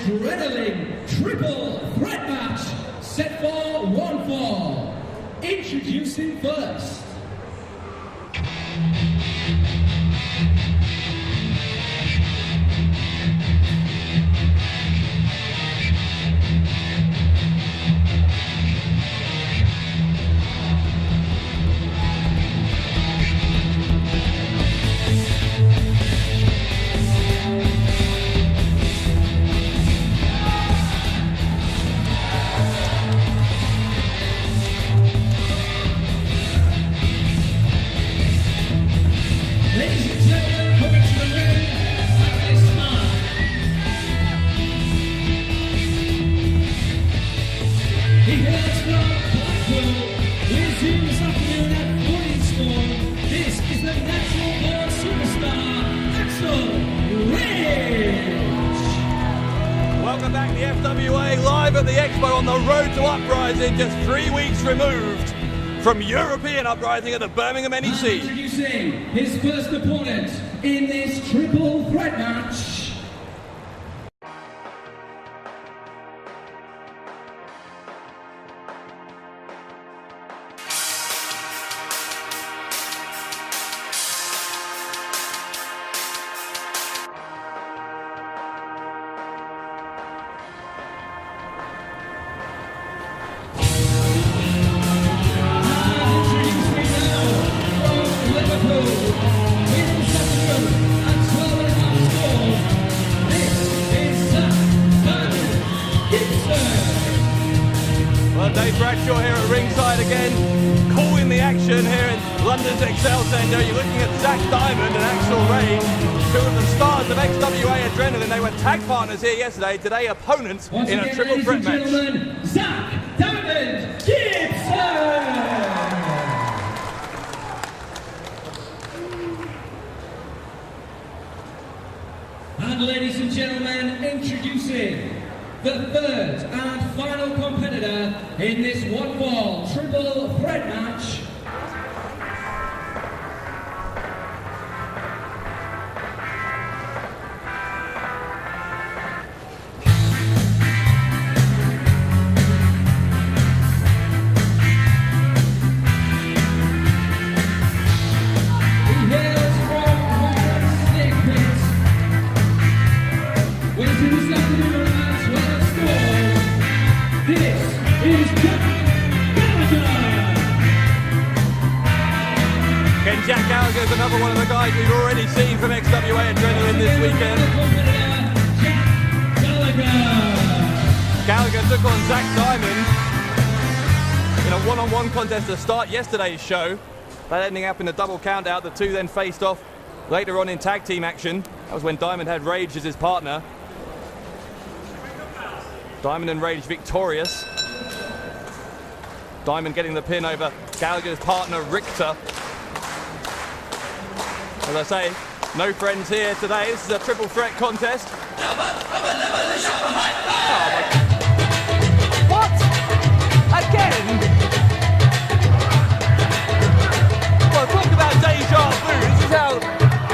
adrenaline triple threat match set for one fall. Introducing first. Welcome back to the FWA, live at the Expo on the road to Uprising, just 3 weeks removed from European Uprising at the Birmingham NEC. Introducing his first opponent in this triple threat match. London's Excel Centre, you're looking at Zack, Diamond and Rees, two of the stars of FWA Adrenaline. They were tag partners here yesterday, today opponents once in again, a triple threat match. Zack, Diamond, Gibson! And ladies and gentlemen, introducing the third and final competitor in this one-fall triple threat match. Gallagher is another one of the guys we've already seen from FWA Adrenaline this weekend. Gallagher took on Zack Diamond in a one-on-one contest to start yesterday's show. That ending up in a double count-out. The two then faced off later on in tag team action. That was when Diamond had Rage as his partner. Diamond and Rage victorious. Diamond getting the pin over Gallagher's partner Richter. As I say, no friends here today. This is a triple threat contest. Oh what? Again? Well, talk about deja vu. This is how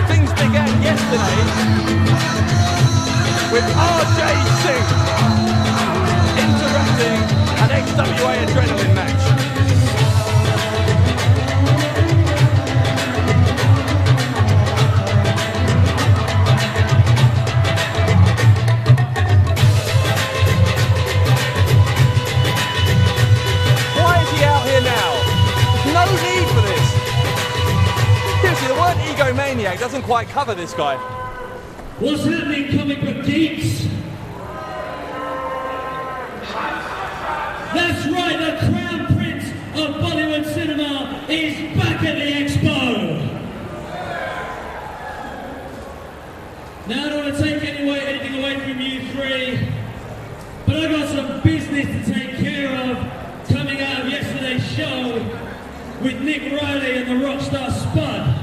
things began yesterday with RJ Singh interrupting an FWA Adrenaline match. Egomaniac doesn't quite cover this guy. What's happening, comic book geeks? That's right, the crown prince of Bollywood cinema is back at the Expo. Now I don't want to take anything away from you three, but I got some business to take care of coming out of yesterday's show with Nick Riley and the Rockstar Spud.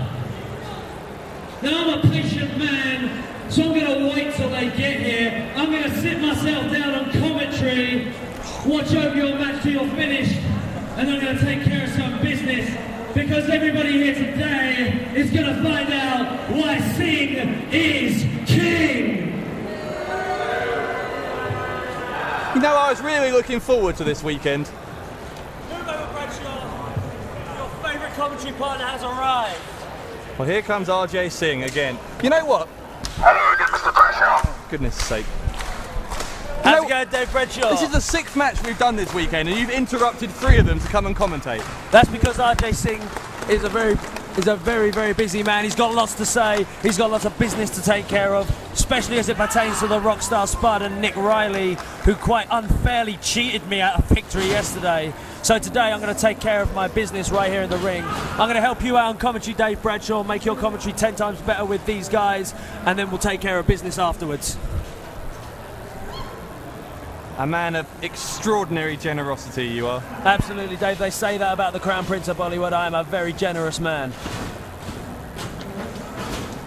Now I'm a patient man, so I'm going to wait till they get here. I'm going to sit myself down on commentary, watch over your match till you're finished, and I'm going to take care of some business, because everybody here today is going to find out why Singh is king. You know, I was really looking forward to this weekend. Your favourite commentary partner has arrived. Well, here comes RJ Singh again. You know what? Hello, Mr. Bradshaw. Goodness sake. How's it going, Dave Bradshaw? This is the 6th match we've done this weekend, and you've interrupted 3 of them to come and commentate. That's because RJ Singh is a very, very busy man. He's got lots to say. He's got lots of business to take care of, especially as it pertains to the Rockstar Spud and Nick Riley, who quite unfairly cheated me out of victory yesterday. So today I'm going to take care of my business right here in the ring. I'm going to help you out on commentary, Dave Bradshaw, make your commentary 10 times better with these guys, and then we'll take care of business afterwards. A man of extraordinary generosity, you are. Absolutely, Dave. They say that about the Crown Prince of Bollywood. I am a very generous man.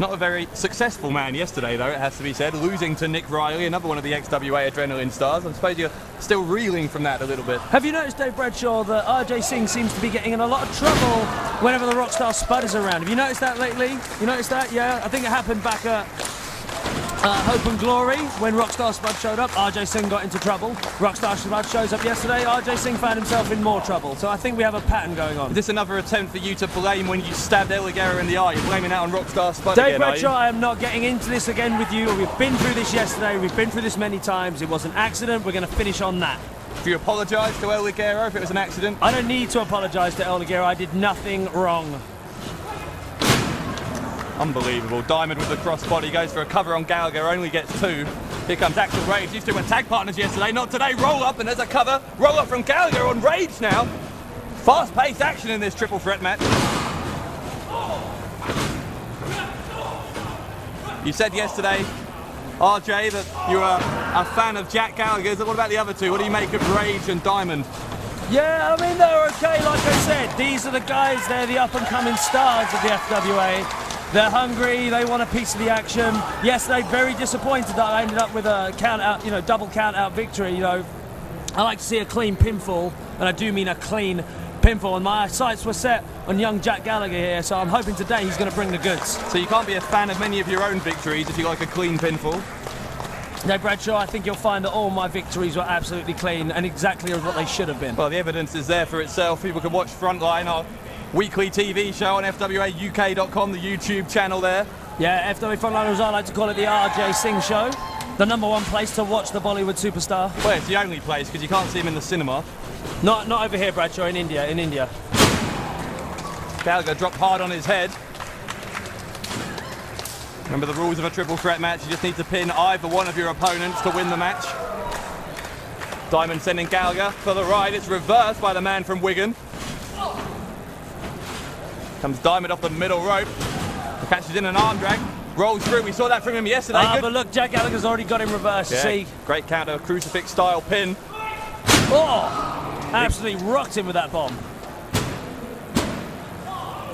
Not a very successful man yesterday, though, it has to be said. Losing to Nick Riley, another one of the XWA Adrenaline stars. I suppose you're still reeling from that a little bit. Have you noticed, Dave Bradshaw, that RJ Singh seems to be getting in a lot of trouble whenever the Rockstar Spud is around? Have you noticed that lately? You noticed that? Yeah, I think it happened back at Hope and Glory when Rockstar Spud showed up. RJ Singh got into trouble. Rockstar Spud shows up yesterday. RJ Singh found himself in more trouble. So I think we have a pattern going on. Is this another attempt for you to blame when you stabbed Gallagher in the eye? You're blaming that on Rockstar Spud Dave again, Bradshaw, I am not getting into this again with you. We've been through this yesterday. We've been through this many times. It was an accident. We're going to finish on that. Do you apologise to Gallagher if it was an accident? I don't need to apologise to Gallagher. I did nothing wrong. Unbelievable. Diamond with the crossbody goes for a cover on Gallagher, only gets 2. Here comes actual Rage. These 2 were tag partners yesterday, not today. Roll up, and there's a cover. Roll up from Gallagher on Rage now. Fast-paced action in this triple threat match. You said yesterday, RJ, that you were a fan of Jack Gallagher's. What about the other 2? What do you make of Rage and Diamond? Yeah, I mean, they're okay, like I said. These are the guys, they're the up-and-coming stars of the FWA. They're hungry, they want a piece of the action. Yesterday, very disappointed that I ended up with a count-out, double count-out victory. I like to see a clean pinfall, and I do mean a clean pinfall, and my sights were set on young Jack Gallagher here, so I'm hoping today he's going to bring the goods. So you can't be a fan of many of your own victories if you like a clean pinfall? No, Bradshaw, I think you'll find that all my victories were absolutely clean and exactly as what they should have been. Well, the evidence is there for itself. People can watch Frontline, our weekly TV show on FWAUK.com, the YouTube channel there. Yeah, FWA Frontline, as I like to call it, the RJ Singh show. The #1 place to watch the Bollywood superstar. Well, it's the only place because you can't see him in the cinema. Not over here, Bradshaw, in India. Gallagher dropped hard on his head. Remember the rules of a triple threat match, you just need to pin either one of your opponents to win the match. Diamond sending Gallagher for the ride, it's reversed by the man from Wigan. Comes Diamond off the middle rope, catches in an arm drag, rolls through, we saw that from him yesterday. But look, Jack Gallagher's already got him reversed, yeah, see? Great counter, crucifix style pin. Oh, absolutely rocked him with that bomb.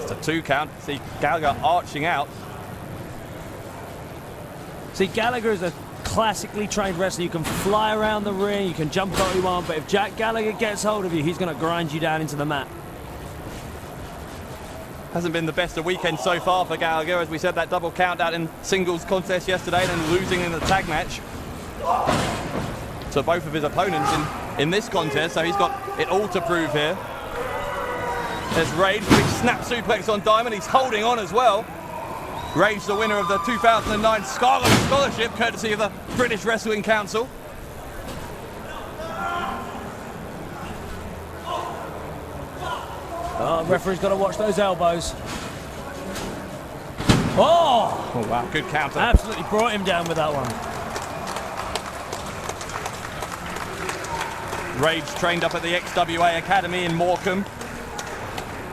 It's a 2 count, see Gallagher arching out. See, Gallagher is a classically trained wrestler. You can fly around the ring, you can jump what you want, but if Jack Gallagher gets hold of you, he's going to grind you down into the mat. Hasn't been the best of weekend so far for Gallagher. As we said, that double count out in singles contest yesterday, then losing in the tag match to both of his opponents in this contest, so he's got it all to prove here. There's Rage, big snap suplex on Diamond, he's holding on as well. Rage, the winner of the 2009 Scarlet Scholarship, courtesy of the British Wrestling Council. Oh, referee's got to watch those elbows. Oh! Oh, wow, good counter. Absolutely brought him down with that one. Rage trained up at the XWA Academy in Morecambe.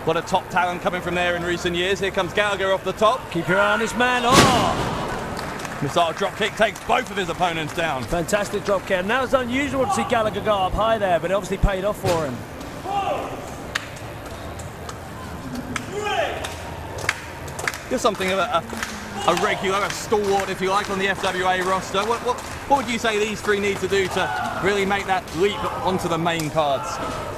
What a top talent coming from there in recent years. Here comes Gallagher off the top. Keep your eye on this man. Oh! Missile drop kick takes both of his opponents down. Fantastic drop kick. Now it's unusual to see Gallagher go up high there, but it obviously paid off for him. You're something of a regular, a stalwart, if you like, on the FWA roster. What would you say these 3 need to do to really make that leap onto the main cards?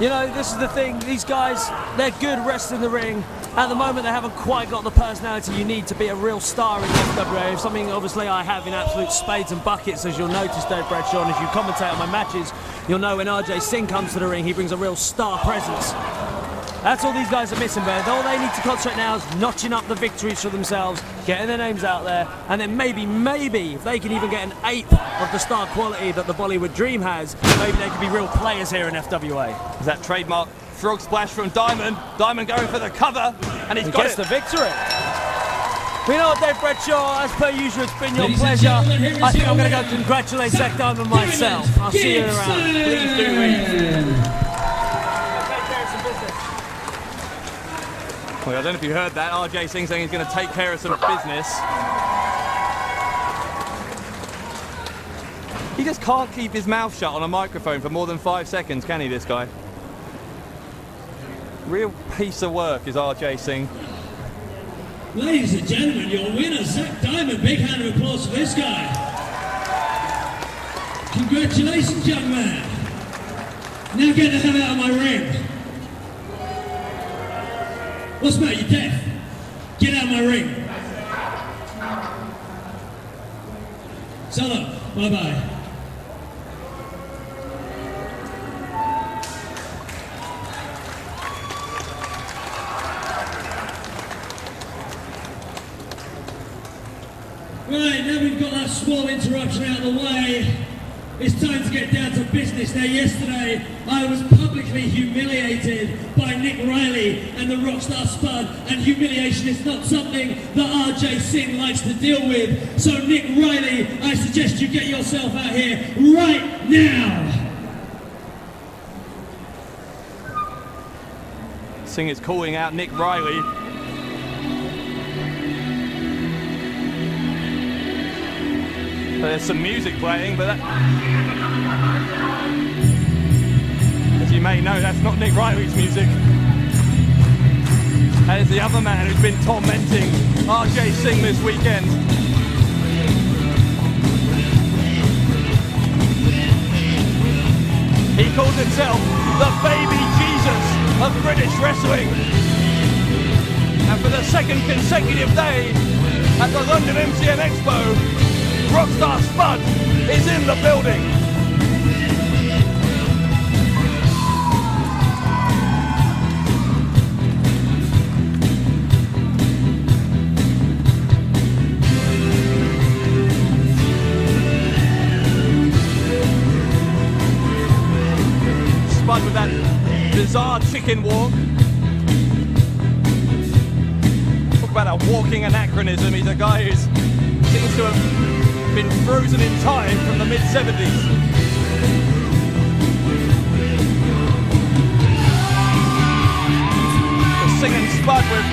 You know, this is the thing. These guys, they're good wrestling the ring. At the moment, they haven't quite got the personality you need to be a real star in the FWA. Something, obviously, I have in absolute spades and buckets, as you'll notice, Dave Bradshaw, and as you commentate on my matches, You'll know when RJ Singh comes to the ring, he brings a real star presence. That's all these guys are missing, but all they need to concentrate now is notching up the victories for themselves, getting their names out there, and then maybe, if they can even get an eighth of the star quality that the Bollywood Dream has, maybe they could be real players here in FWA. Is that trademark frog splash from Diamond? Diamond going for the cover, and he gets the victory. We know what, Dave Bradshaw, as per usual, it's been your pleasure. I think I'm going to go congratulate Zack Diamond myself. I'll see you around. Please do read. Well, I don't know if you heard that. RJ Singh saying he's going to take care of some business. He just can't keep his mouth shut on a microphone for more than 5 seconds, can he, this guy? Real piece of work is RJ Singh. Ladies and gentlemen, your winner, Zack Diamond. Big hand of applause for this guy. Congratulations, young man. Now get the hell out of my ring. What's the matter, you deaf? Get out of my ring. Solo, bye-bye. Right, now we've got that small interruption out of the way. It's time to get down to business. Now, yesterday, I was publicly humiliated by Nick Riley and the Rockstar Spud, and humiliation is not something that RJ Singh likes to deal with. So, Nick Riley, I suggest you get yourself out here right now. Singh is calling out Nick Riley. There's some music playing, but as you may know, that's not Nick Riley's music. That is the other man who's been tormenting RJ Singh this weekend. He calls himself the baby Jesus of British wrestling. And for the second consecutive day at the London MCM Expo, Rockstar Spud is in the building. Spud with that bizarre chicken walk. Talk about a walking anachronism. He's a guy who seems to have been frozen in time from the mid-70s. Singh and Spud with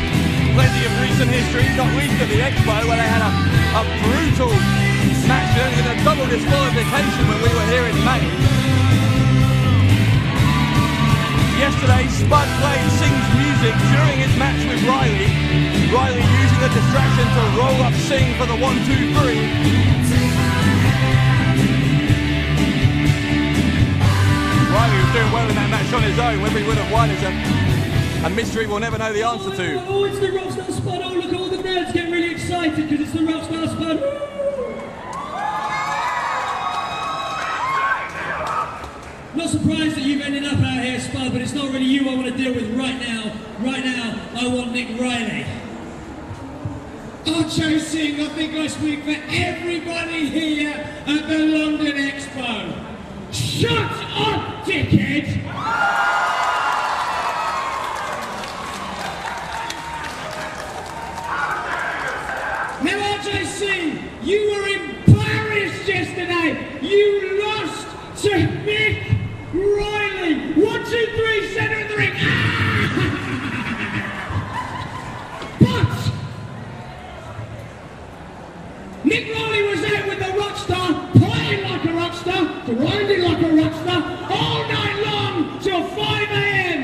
plenty of recent history, not least at the Expo where they had a brutal match and a double disqualification when we were here in May. Yesterday, Spud played Singh's music during his match with Riley. Riley using the distraction to roll up Singh for the 1-2-3. Riley was doing well in that match on his own. Whether he would have won is a mystery we'll never know the answer to. Oh, it's the Rockstar Spud. Oh, look, all the nerds getting really excited because it's the Rockstar Spud. Not surprised that you've ended up out here, Spud, but it's not really you I want to deal with right now. Right now, I want Nick Riley. RJ Singh, I think I speak for everybody here at the London Expo. Shut up, dickhead! Now, RJ Singh, you were embarrassed yesterday. You lost to Nick Riley. 1, 2, 3, center of the ring. But Nick Riley was out with the Rockstar, playing like a rockstar, grinding like a rockstar, all night long till 5 a.m.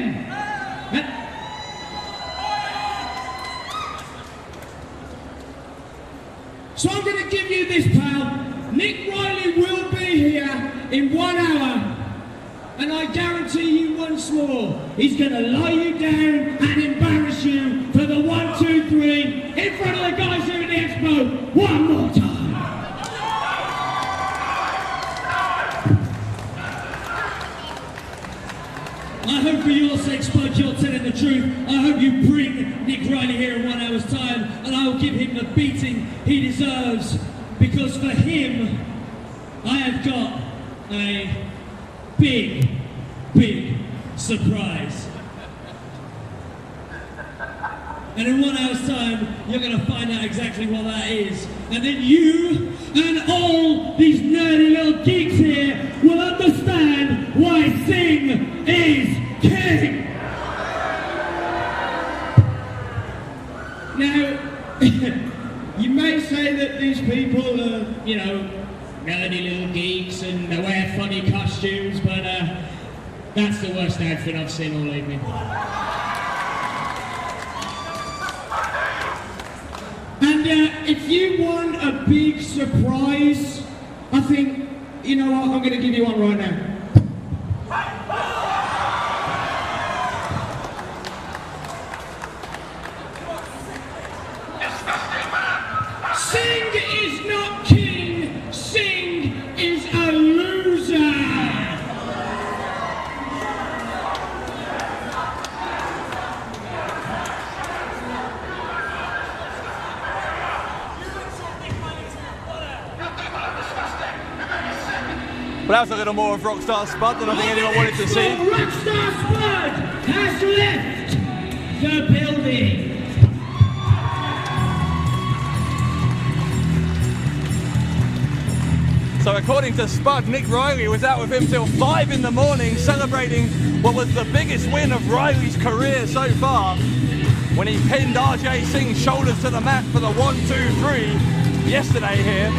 So I'm going to give you this, pal. Nick Riley will be here in 1 hour. And I guarantee you once more, he's going to lie you down and embarrass you for the 1, 2, 3 in front of the guys here at the Expo one more time. I hope for your sake, Spud, you're telling the truth. I hope you bring Nick Riley here in 1 hour's time, and I will give him the beating he deserves, because for him, I have got a big, big surprise. And in 1 hour's time, you're going to find out exactly what that is. And then you and all these nerdy little geeks here will understand why Singh is king. Now, you may say that these people are, you know, nerdy little geeks and they wear funny costumes, but that's the worst outfit I've seen all evening. And if you want a big surprise, I think, you know what, I'm going to give you one right now. Singh is not king, Singh is a loser. Well, that was a little more of Rockstar Spud than I think anyone wanted to see. Rockstar Spud has left the building. So according to Spud, Nick Riley was out with him till 5 in the morning celebrating what was the biggest win of Riley's career so far when he pinned RJ Singh's shoulders to the mat for the 1-2-3 yesterday here.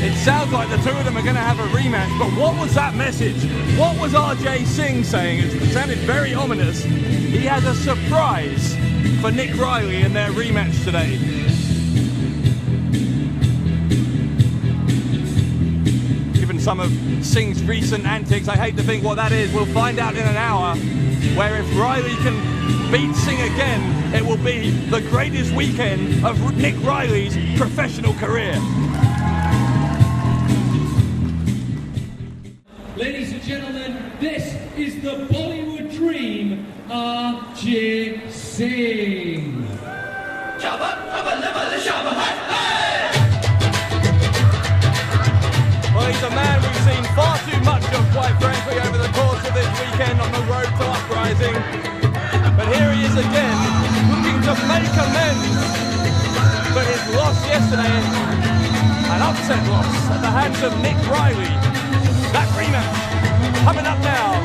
It sounds like the two of them are going to have a rematch, but what was that message? What was RJ Singh saying? It sounded very ominous. He has a surprise for Nick Riley in their rematch today. Given some of Singh's recent antics, I hate to think what that is. We'll find out in an hour, where if Riley can beat Singh again, it will be the greatest weekend of Nick Riley's professional career. Ladies and gentlemen, this is the Bollywood dream, RJ Singh. Well, he's a man we've seen far too much of, quite frankly, over the course of this weekend on the road to Uprising. But here he is again, looking to make amends for his loss yesterday, an upset loss at the hands of Nick Riley. That rematch coming up now,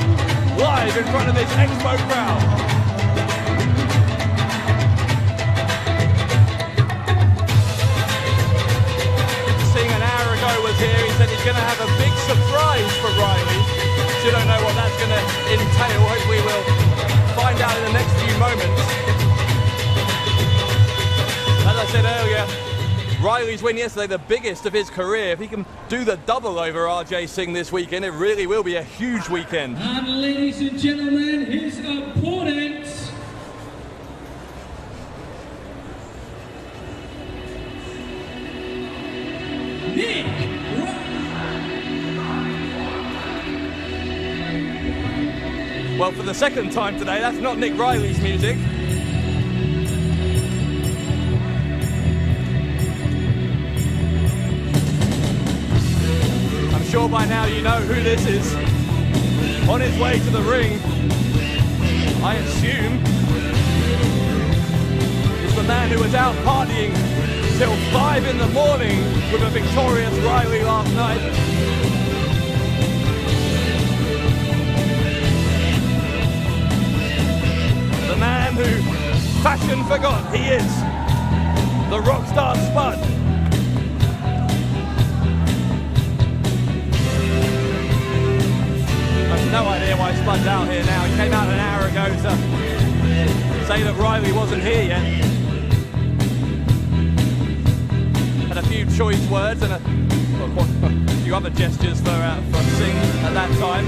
live in front of this Expo crowd. Singh an hour ago was here. He said he's going to have a big surprise for Riley. Still don't know what that's going to entail. Hopefully we'll find out in the next few moments. As I said earlier, Riley's win yesterday, the biggest of his career. If he can do the double over RJ Singh this weekend, it really will be a huge weekend. And ladies and gentlemen, his opponent, Nick Riley. Well, for the second time today, that's not Nick Riley's music. Sure by now you know who this is. On his way to the ring, I assume, is the man who was out partying till 5 in the morning with a victorious Riley last night. The man who fashion forgot he is, the Rockstar Spud. No idea why Spud's out here now. He came out an hour ago to say that Riley wasn't here yet. Had a few choice words and a few other gestures for Singh at that time.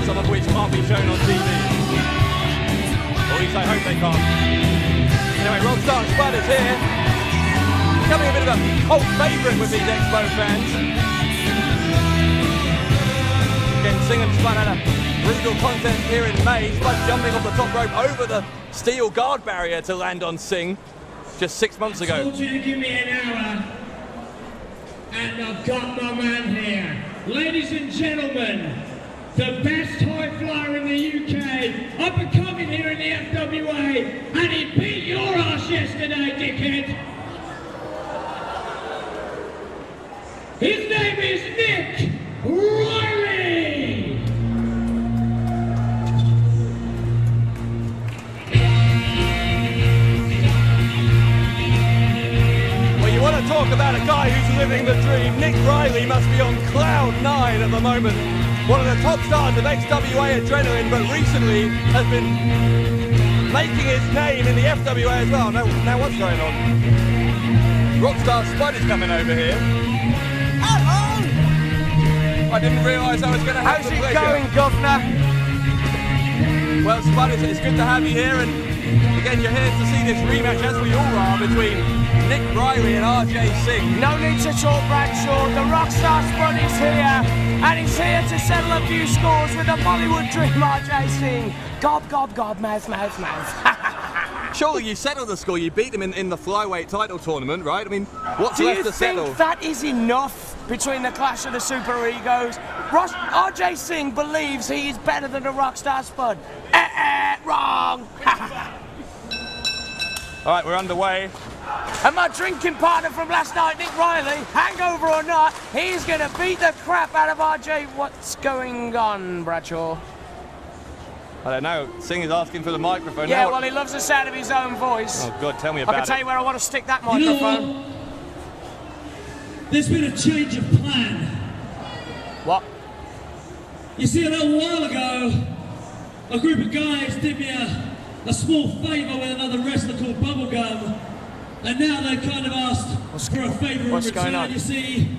Some of which can't be shown on TV. Or at least I hope they can't. Anyway, Rockstar Spud is here. Becoming a bit of a cult favourite with these Expo fans. Singh and Spud had a brutal contest here in May. Spud jumping off the top rope over the steel guard barrier to land on Singh just 6 months ago. I told you to give me an hour, and I've got my man here. Ladies and gentlemen, the best high flyer in the UK, up and coming here in the FWA, and he beat your ass yesterday, dickhead. His name is Nick Riley. Well, you want to talk about a guy who's living the dream. Nick Riley must be on cloud 9 at the moment. One of the top stars of XWA Adrenaline, but recently has been making his name in the FWA as well. Now what's going on? Rockstar Spud is coming over here. Hello! I didn't realise I was going to have the pleasure. How's it going, Governor? Well, Spud, it's good to have you here, and again, you're here to see this rematch, as we all are, between Nick Riley and RJ Singh. No need to talk, Bradshaw. The Rockstar Spud is here, and he's here to settle a few scores with the Bollywood dream, RJ Singh. Gob, gob, gob, mouth, mouth, mouth. Surely you settled the score. You beat him in the flyweight title tournament, right? I mean, what's left to settle? Do you think that is enough between the clash of the super egos? RJ Singh believes he is better than the Rockstar Spud. Wrong. All right, we're underway. And my drinking partner from last night, Nick Riley, hangover or not, he's going to beat the crap out of RJ. What's going on, Bradshaw? I don't know. Singh is asking for the microphone. Yeah, now. well, he loves the sound of his own voice. Oh, God, tell me about it. I can tell you where I want to stick that You know microphone. what? There's been a change of plan. What? You see, a little while ago, a group of guys did me a small favour with another wrestler called Bubblegum, and now they've kind of asked for a favour in what's return. going on? You see,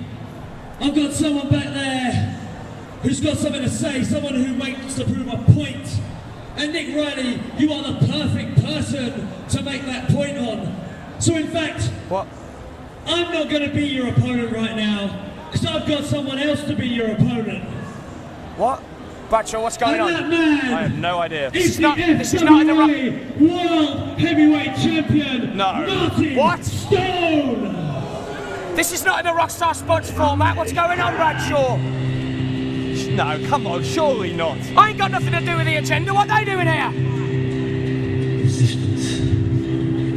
I've got someone back there who's got something to say, someone who makes to prove a point. And Nick Riley, you are the perfect person to make that point on. So in fact, What? I'm not going to be your opponent right now, because I've got someone else to be your opponent. What? Bradshaw, what's going And on? that man I have no idea. is the not- this is not in the FWA World Heavyweight Champion, No. Martin What? Stone. This is not in the Rockstar Spuds format. What's going on, Bradshaw? No, come on, surely not. I ain't got nothing to do with the agenda. What are they doing here?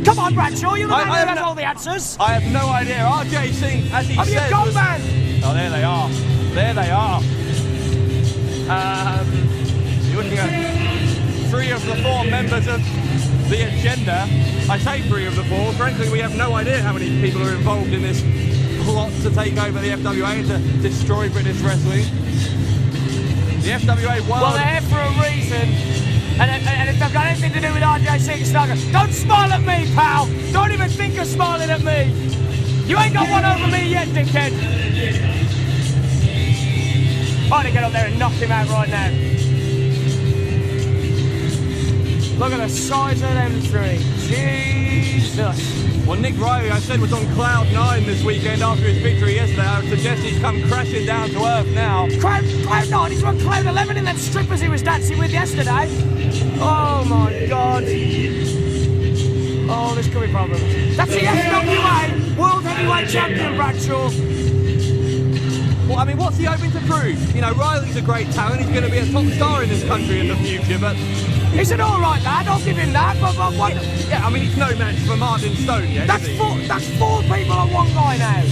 Come on, Bradshaw, you're the man who has all the answers. I have no idea. RJ Singh, as he Have you said, gone, was... man? Oh, there they are. There they are. You're looking at 3 of the 4 members of the agenda. I say 3 of the 4. Frankly, we have no idea how many people are involved in this plot to take over the FWA and to destroy British wrestling. The FWA World... Well, they're here for a reason. And if they've got anything to do with RJ Singh Snugger, don't smile at me, pal. Don't even think of smiling at me. You ain't got one over me yet, dickhead. I ought to get up there and knock him out right now. Look at the size of them 3. Jesus. Well, Nick Riley, I said, was on cloud 9 this weekend after his victory yesterday. I would suggest he's come crashing down to earth now. Cloud 9? He's on cloud 11 in them strippers he was dancing with yesterday. Oh my God. Oh, this could be problems. That's the FWA World Heavyweight Champion, Bradshaw. Well, I mean, what's he hoping to prove? You know, Riley's a great talent. He's going to be a top star in this country in the future, but... He's an alright lad, I'll give him that, but what... Yeah, I mean, he's no match for Martin Stone yet, That's is he? four people on one guy now.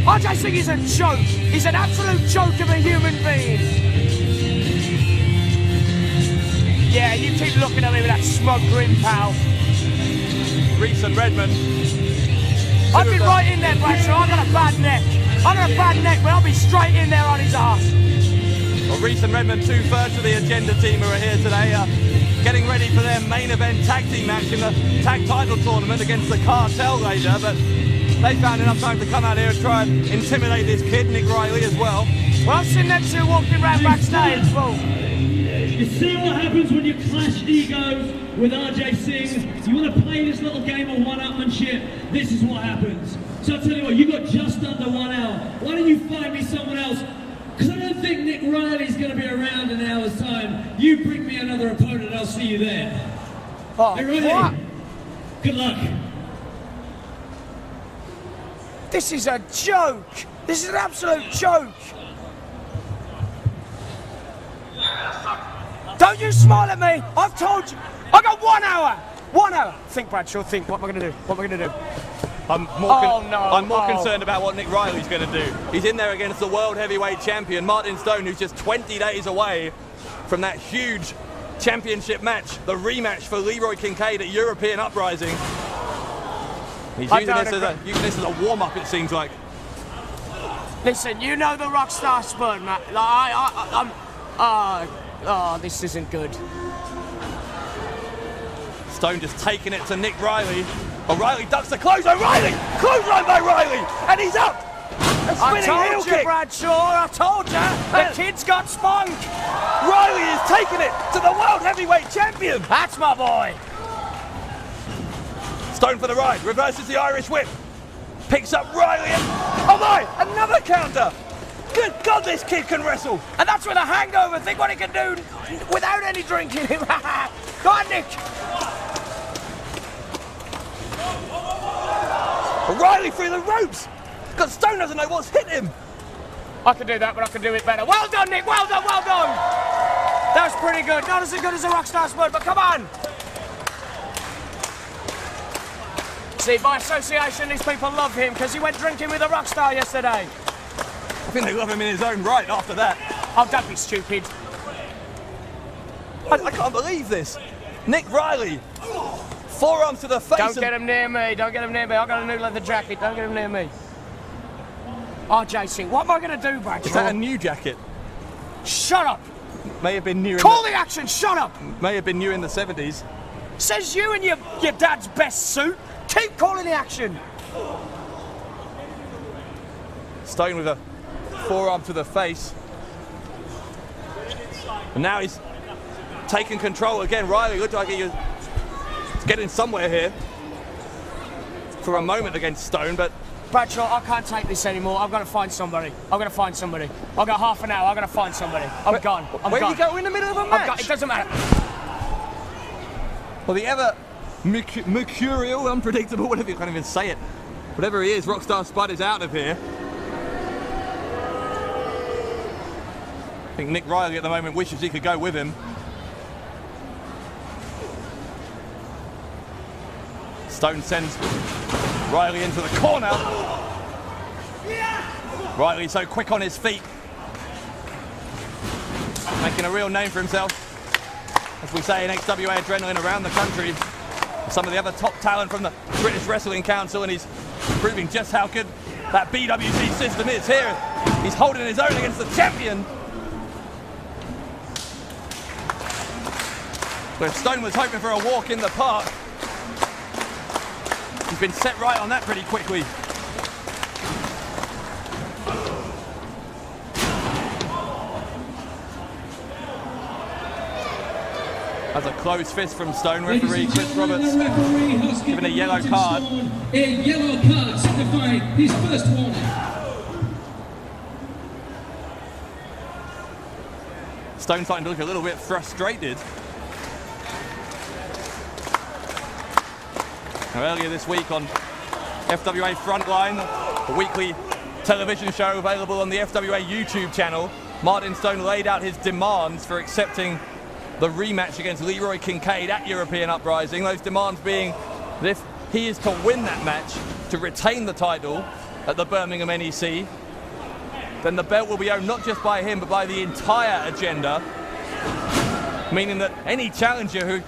RJ Singh is a joke. He's an absolute joke of a human being. Yeah, you keep looking at me with that smug grin, pal. Rees and Redman. I've been right in there, Bradshaw. I've got a bad neck. I've got a bad neck, but I'll be straight in there on his arse. Well, Rees and Redman, 2/3 of the agenda team are here today, getting ready for their main event tag team match in the tag title tournament against the Kartel later, but they found enough time to come out here and try and intimidate this kid, Nick Riley, as well. Well, I've seen them 2 walking around backstage, well. You see what happens when you clash egos with RJ Singh? You want to play this little game of one-upmanship? This is what happens. So I'll tell you what, you got just under 1 hour. Why don't you find me someone else Because I don't think Nick Riley's going to be around in an hour's time. You bring me another opponent and I'll see you there. Oh, You ready? what? Good luck. This is a joke. This is an absolute joke. Don't you smile at me. I've told you. I got 1 hour. 1 hour. Think, Bradshaw, think. What am I going to do? What am I going to do? I'm more concerned about what Nick Riley's going to do. He's in there against the world heavyweight champion, Martin Stone, who's just 20 days away from that huge championship match, the rematch for Leroy Kincaid at European Uprising. He's using this as a warm-up, it seems like. Listen, you know the Rockstar Spud, man. This isn't good. Stone just taking it to Nick Riley. O'Reilly ducks the close. O'Reilly! Clothesline by Riley! And he's up! A spinning heel kick. Bradshaw, I told you. The kid's got spunk. Riley is taking it to the world heavyweight champion. That's my boy. Stone for the ride. Reverses the Irish whip. Picks up Riley and... Oh my! Another counter! Good God, this kid can wrestle! And that's with a hangover. Think what he can do without any drink in him. Go on, Nick. Riley through the ropes! Because Stone doesn't know what's hit him! I can do that, but I can do it better. Well done, Nick! Well done, well done! That was pretty good. Not as good as a Rockstar Spud, but come on! See, by association, these people love him because he went drinking with a Rockstar yesterday. I think they love him in his own right after that. Oh, don't be stupid. I can't believe this. Nick Riley. Forearms to the face. Don't get him near me. Don't get him near me. I've got a new leather jacket. Don't get him near me. Oh, JC, what am I going to do, Bradshaw? Is that a new jacket? Shut up. May have been new. Call the action. Shut up. May have been new in the 70s. Says you in your dad's best suit. Keep calling the action. Stone with a forearm to the face. And now he's taking control again. Riley looked like he was getting somewhere here for a moment against Stone, but... Bradshaw, I can't take this anymore. I've got to find somebody. I've got to find somebody. I've got half an hour. I've got to find somebody. I'm gone. Where do you go in the middle of a match? It doesn't matter. Well, the ever mercurial, unpredictable, whatever you can't even say it. Whatever he is, Rockstar Spud is out of here. I think Nick Riley at the moment wishes he could go with him. Stone sends Riley into the corner. Riley so quick on his feet. Making a real name for himself, as we say in FWA Adrenaline around the country. Some of the other top talent from the British Wrestling Council, and he's proving just how good that BWC system is here. He's holding his own against the champion. Where Stone was hoping for a walk in the park, he's been set right on that pretty quickly. That's a closed fist from Stone. Referee Chris Roberts given a yellow card. A yellow card signifying his first warning. Stone starting to look a little bit frustrated. Now, earlier this week on FWA Frontline, the weekly television show available on the FWA YouTube channel, Martin Stone laid out his demands for accepting the rematch against Leroy Kincaid at European Uprising. Those demands being that if he is to win that match to retain the title at the Birmingham NEC, then the belt will be owned not just by him but by the entire agenda, meaning that any challenger who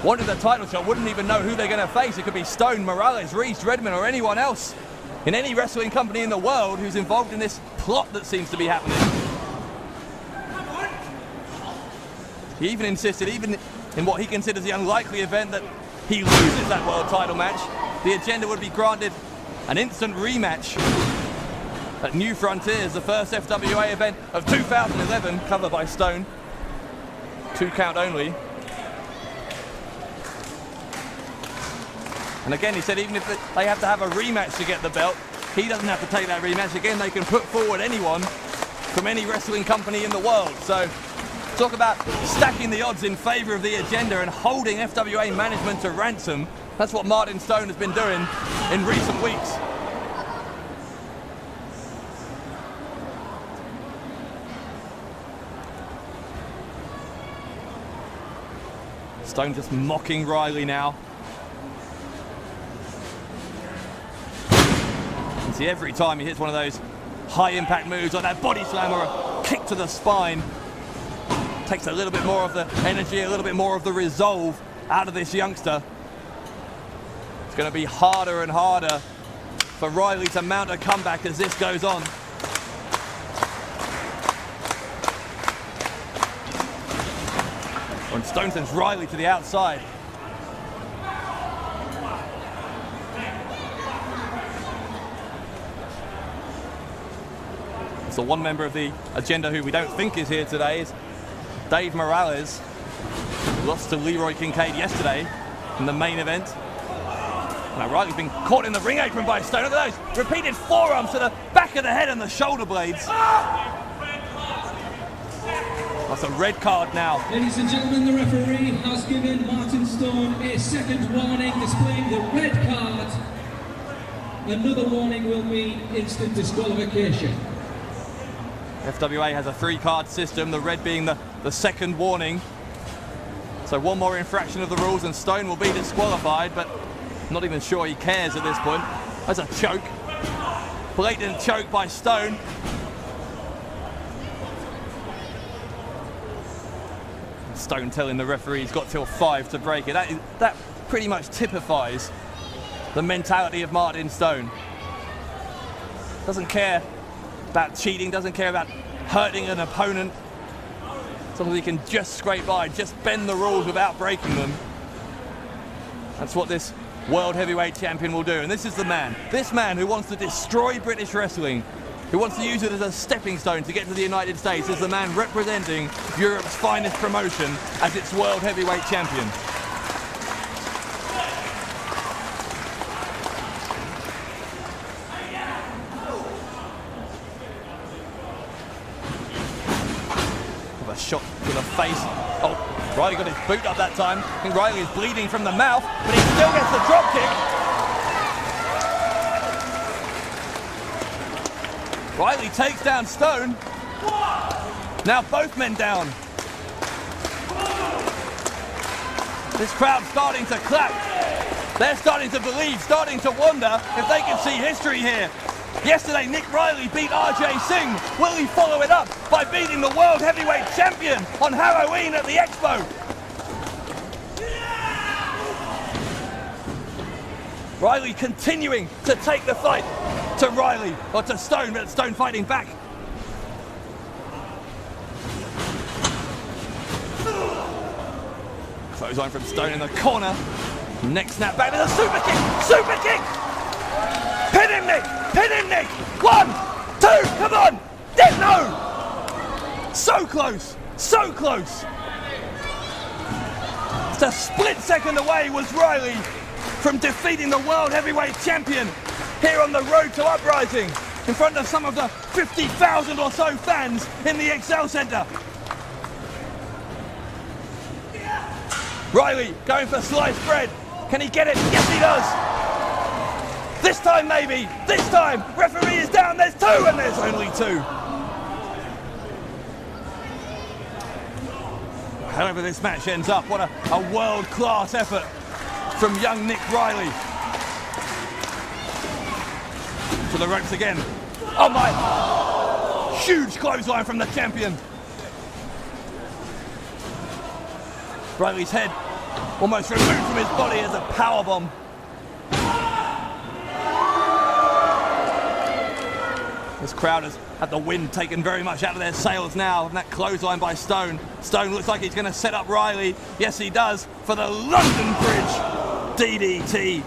wanted the title shot wouldn't even know who they're going to face. It could be Stone, Morales, Rees, Redman, or anyone else in any wrestling company in the world who's involved in this plot that seems to be happening. He even insisted, even in what he considers the unlikely event that he loses that world title match, the agenda would be granted an instant rematch at New Frontiers, the first FWA event of 2011, covered by Stone. 2 count only. And again, he said even if they have to have a rematch to get the belt, he doesn't have to take that rematch. Again, they can put forward anyone from any wrestling company in the world. So talk about stacking the odds in favour of the agenda and holding FWA management to ransom. That's what Martin Stone has been doing in recent weeks. Stone just mocking Riley now. You see every time he hits one of those high impact moves like that body slam or a kick to the spine, takes a little bit more of the energy, a little bit more of the resolve out of this youngster. It's going to be harder and harder for Riley to mount a comeback as this goes on. And Stone sends Riley to the outside. So one member of the agenda who we don't think is here today is Dave Morales. Lost to Leroy Kincaid yesterday in the main event. Now Riley's been caught in the ring apron by Stone. Look at those repeated forearms to the back of the head and the shoulder blades. That's a red card now. Ladies and gentlemen, the referee has given Martin Stone a second warning, displaying the red card. Another warning will mean instant disqualification. FWA has a 3-card system, the red being the second warning. So one more infraction of the rules and Stone will be disqualified, but not even sure he cares at this point. That's a choke. Blatant choke by Stone. Stone telling the referee he's got till 5 to break it. That pretty much typifies the mentality of Martin Stone. Doesn't care about cheating, doesn't care about hurting an opponent. As long as he can just scrape by, just bend the rules without breaking them. That's what this World Heavyweight Champion will do. And this is the man, this man who wants to destroy British wrestling, who wants to use it as a stepping stone to get to the United States, is the man representing Europe's finest promotion as its World Heavyweight Champion. With a shot to the face. Oh, Riley got his boot up that time. I think Riley is bleeding from the mouth, but he still gets the drop kick. Riley takes down Stone. Now both men down. This crowd's starting to clap. They're starting to believe, starting to wonder if they can see history here. Yesterday, Nick Riley beat RJ Singh. Will he follow it up by beating the World Heavyweight Champion on Halloween at the Expo? Riley continuing to take the fight to Riley, or to Stone, but Stone fighting back. Clothesline from Stone in the corner. Next snap back with a super kick! Super kick! Pin him, Nick! Pin him, Nick! 1, 2, come on! No! So close! So close! Just a split second away was Riley from defeating the World Heavyweight Champion here on the road to Uprising in front of some of the 50,000 or so fans in the Excel Centre. Riley going for sliced bread. Can he get it? Yes, he does. This time, maybe. This time. Referee is down. There's 2, and there's only 2. However this match ends up, what a world-class effort from young Nick Riley. To the ropes again. Oh my! Huge clothesline from the champion. Riley's head almost removed from his body as a powerbomb. This crowd has had the wind taken very much out of their sails now, and that clothesline by Stone. Stone looks like he's going to set up Riley. Yes, he does, for the London Bridge DDT.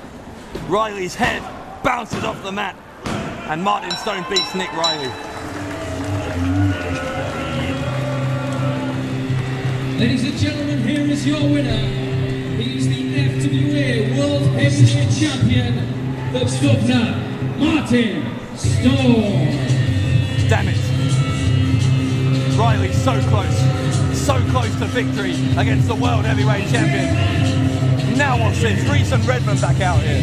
Riley's head bounces off the mat, and Martin Stone beats Nick Riley. Ladies and gentlemen, here is your winner. He's the FWA World Heavyweight Champion, the Governor, Martin Stone. Damn it. Riley's so close to victory against the world heavyweight champion. Now what's this? Rees and Redman back out here.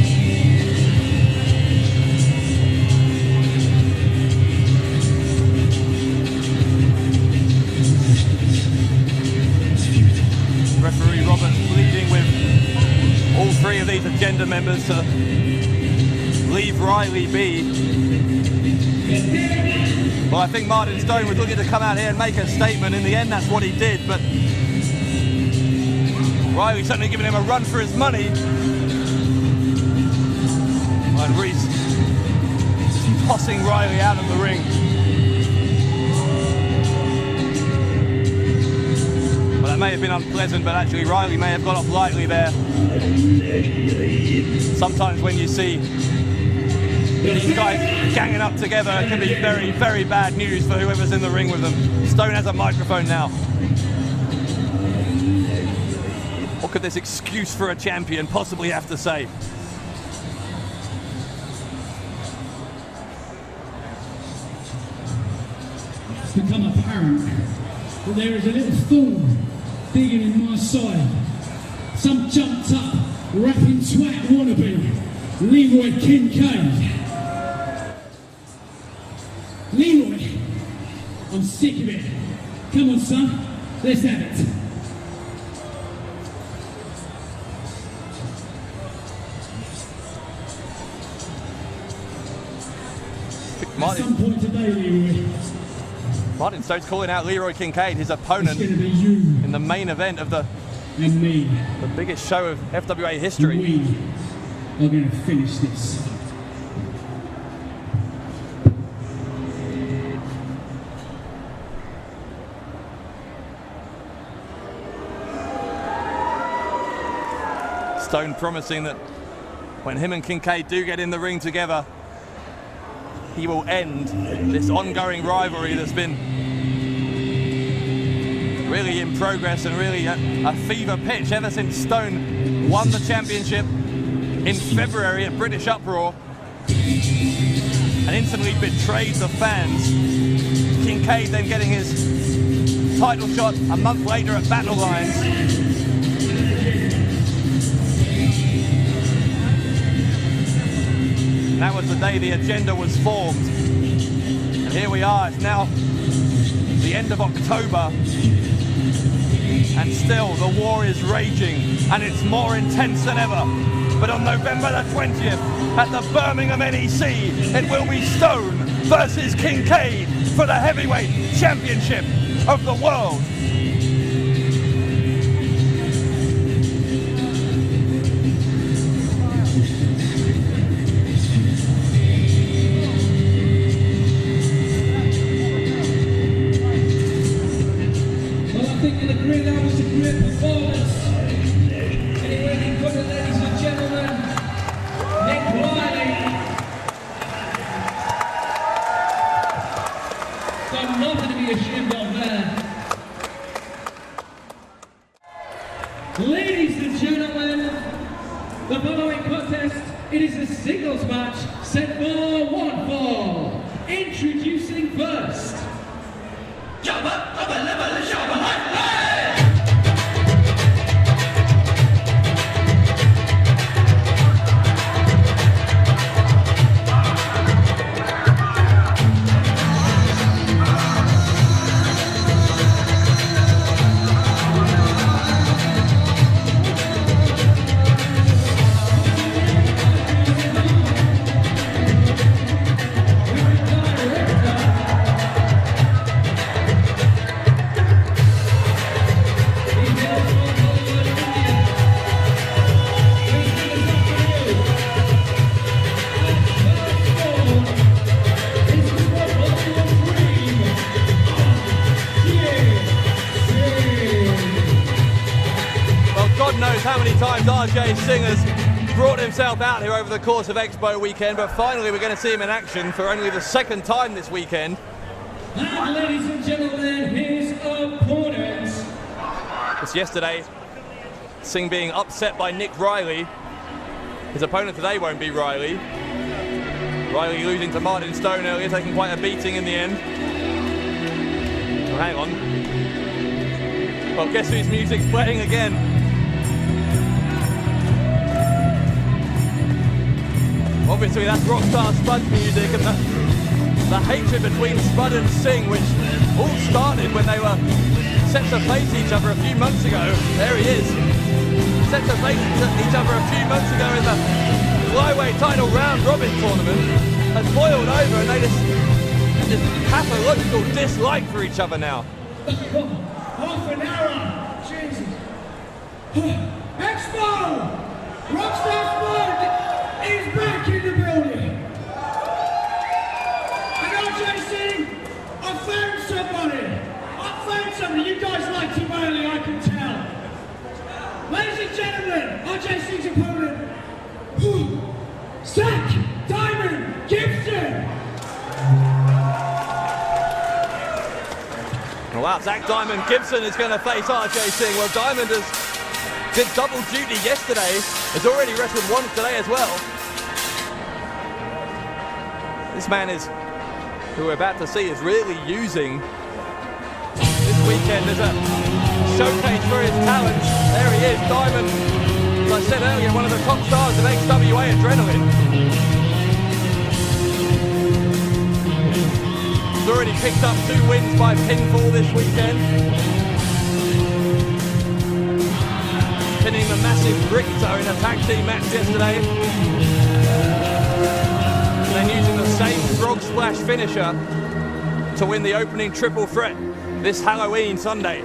Referee Roberts pleading with all three of these agenda members to leave Riley be. Well, I think Martin Stone was looking to come out here and make a statement. In the end, that's what he did, but Riley certainly giving him a run for his money. And Rees tossing Riley out of the ring. Well, that may have been unpleasant, but actually Riley may have got off lightly there. Sometimes when you see these guys ganging up together, it can be very, very bad news for whoever's in the ring with them. Stone has a microphone now. What could this excuse for a champion possibly have to say? It's become apparent that there is a little thorn digging in my side. Some jumped up, rapping twat wannabe, Leroy Kincaid. Leroy, I'm sick of it. Come on, son, let's have it. At some point today, Leroy, Martin Stone's calling out Leroy Kincaid, his opponent, it's gonna be you in the main event of the and me. biggest show of FWA history. We are gonna finish this. Stone promising that when him and Kincaid do get in the ring together, he will end this ongoing rivalry that's been really in progress and really a fever pitch ever since Stone won the championship in February at British Uproar and instantly betrayed the fans. Kincaid then getting his title shot a month later at Battle Lines. That was the day the agenda was formed. And here we are, it's now the end of October. And still the war is raging and it's more intense than ever. But on November the 20th at the Birmingham NEC, it will be Stone versus Kincaid for the heavyweight championship of the world. That was a great performance. Anyway, you got it, ladies and gentlemen. Nick Riley. Got nothing to be ashamed of there. Ladies and gentlemen, the following contest, it is a singles match set for one fall. Introducing first. How many times RJ Singh has brought himself out here over the course of Expo weekend, but finally we're going to see him in action for only the second time this weekend. And ladies and gentlemen, his opponent. Just yesterday, Singh being upset by Nick Riley. His opponent today won't be Riley. Riley losing to Martin Stone earlier, taking quite a beating in the end. Hang on. Well, guess whose music's playing again? Obviously, that's Rockstar Spud music, and the hatred between Spud and Singh, which all started when they were set to face each other a few months ago. There he is. Set to face each other a few months ago in the flyweight title round robin tournament, has boiled over, and they just pathological dislike for each other now. Half an hour! Jesus! Expo! Rockstar Spud is back in the building! And RJ Singh, I found somebody! You guys liked him early, I can tell. Ladies and gentlemen, RJ Singh's opponent, Zack, Diamond, Gibson! Oh, wow, Zack Diamond Gibson is going to face RJ Singh. Well, Diamond did double duty yesterday, has already wrestled once today as well. This man who we're about to see, is really using this weekend as a showcase for his talents. There he is, Diamond. As I said earlier, one of the top stars of FWA Adrenaline. He's already picked up 2 wins by pinfall this weekend. Pinning the massive Richter in a tag team match yesterday. And then using the same frog splash finisher to win the opening triple threat this Halloween Sunday.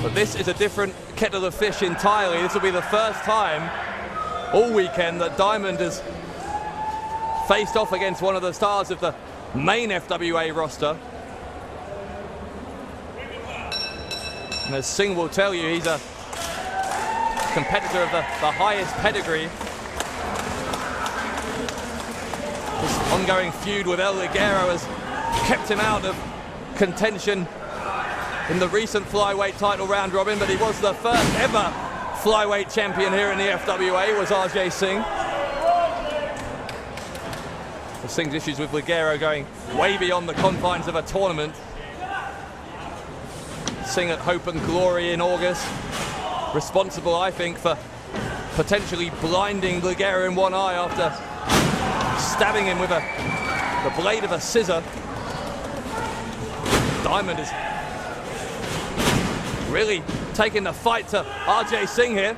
But this is a different kettle of fish entirely. This will be the first time all weekend that Diamond has faced off against one of the stars of the main FWA roster. And as Singh will tell you, he's a competitor of the highest pedigree. This ongoing feud with El Ligero has kept him out of contention in the recent flyweight title round robin, but he was the first ever flyweight champion here in the FWA, was RJ Singh. So Singh's issues with Ligero going way beyond the confines of a tournament. Singh at Hope and Glory in August, responsible, I think, for potentially blinding Ligero in one eye after stabbing him with the blade of a scissor. Diamond is really taking the fight to RJ Singh here.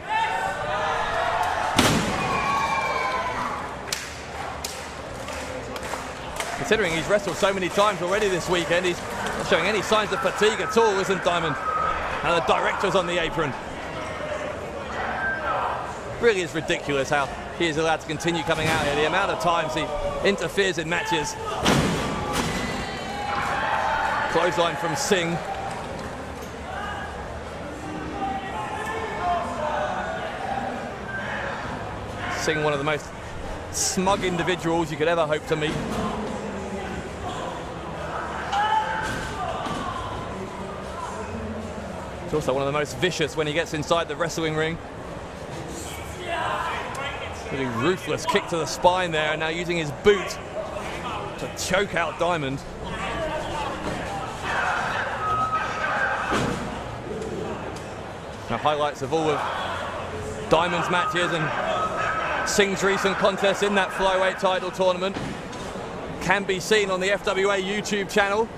Considering he's wrestled so many times already this weekend, he's not showing any signs of fatigue at all, isn't Diamond? And the director's on the apron. Really is ridiculous how he is allowed to continue coming out here. The amount of times he interferes in matches. Clothesline from Singh. Singh, one of the most smug individuals you could ever hope to meet. He's also one of the most vicious when he gets inside the wrestling ring. Really ruthless kick to the spine there, and now using his boot to choke out Diamond. Now highlights of all of Diamond's matches and Singh's recent contest in that flyweight title tournament can be seen on the FWA YouTube channel.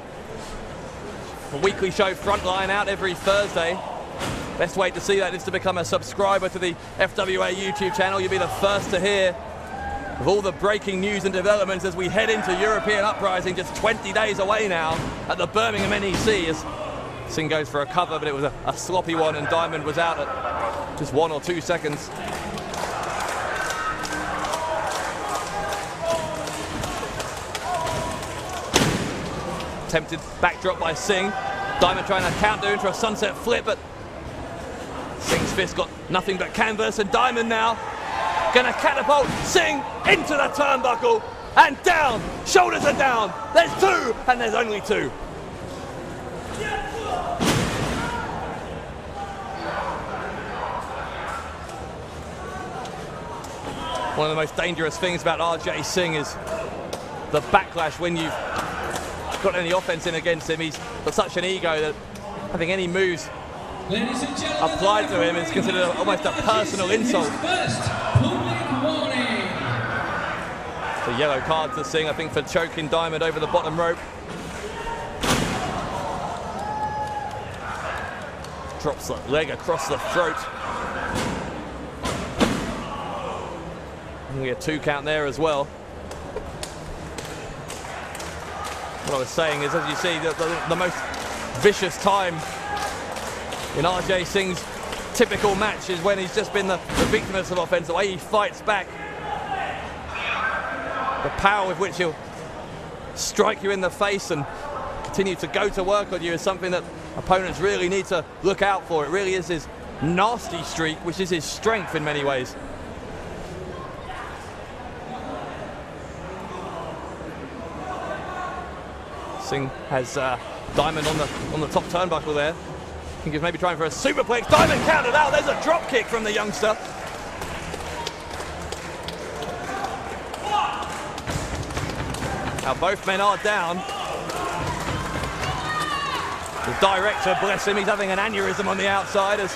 A weekly show Frontline out every Thursday. Best way to see that is to become a subscriber to the FWA YouTube channel. You'll be the first to hear of all the breaking news and developments as we head into European Uprising, just 20 days away now at the Birmingham NEC, as Singh goes for a cover, but it was a sloppy one, and Diamond was out at just 1 or 2 seconds. Attempted backdrop by Singh. Diamond trying to counter into a sunset flip, but Singh's fist got nothing but canvas, and Diamond now gonna catapult Singh into the turnbuckle and down. Shoulders are down. There's 2, and there's only 2. One of the most dangerous things about RJ Singh is the backlash when you've got any offense in against him. He's got such an ego that having any moves applied to him is considered almost a personal insult. It's a yellow card to Singh, I think, for choking Diamond over the bottom rope. Drops the leg across the throat. And we get a 2 count there as well. What I was saying is, as you see, the most vicious time in RJ Singh's typical match is when he's just been the victim of some offense, the way he fights back. The power with which he'll strike you in the face and continue to go to work on you is something that opponents really need to look out for. It really is his nasty streak, which is his strength in many ways. Singh has Diamond on the top turnbuckle there. I think he's maybe trying for a superplex. Diamond countered out. There's a drop kick from the youngster. Now both men are down. The director, bless him, he's having an aneurysm on the outside as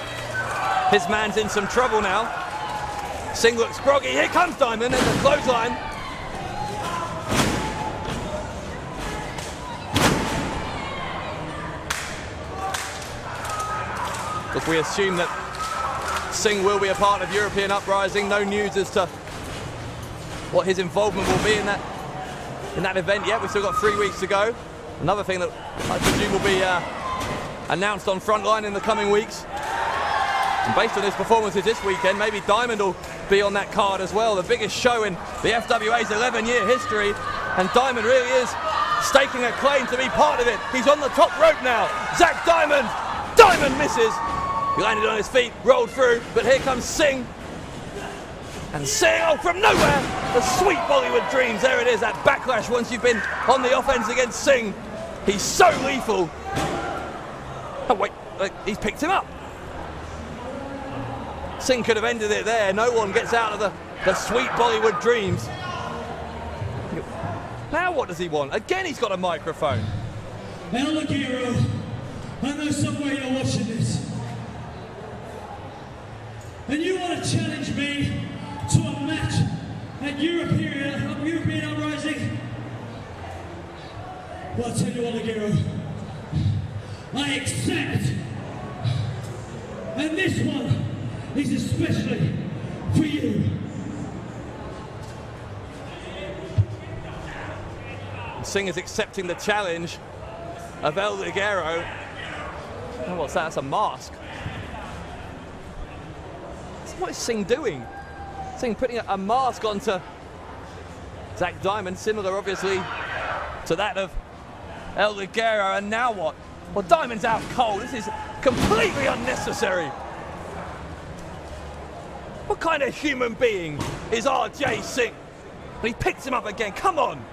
his man's in some trouble now. Singh looks groggy. Here comes Diamond. There's a clothesline. If we assume that Singh will be a part of European Uprising, no news as to what his involvement will be in that event yet. We've still got 3 weeks to go. Another thing that I presume will be announced on Frontline in the coming weeks. And based on his performances this weekend, maybe Diamond will be on that card as well. The biggest show in the FWA's 11-year history. And Diamond really is staking a claim to be part of it. He's on the top rope now. Zack Diamond. Diamond misses. He landed on his feet, rolled through, but here comes Singh. And Singh, oh, from nowhere, the sweet Bollywood dreams. There it is, that backlash once you've been on the offense against Singh. He's so lethal. Oh, wait, he's picked him up. Singh could have ended it there. No one gets out of the sweet Bollywood dreams. Now what does he want? Again, he's got a microphone. Now look here, I know somewhere you're watching this. And you want to challenge me to a match at European Uprising? Well, I'll tell you what, Giro, I accept. And this one is especially for you. Singh is accepting the challenge of El Ligero. Oh, what's that? That's a mask. What is Singh doing? Singh putting a mask onto Zack Diamond, similar obviously to that of El Ligero, and now what? Well, Diamond's out cold. This is completely unnecessary. What kind of human being is RJ Singh? And he picks him up again. Come on.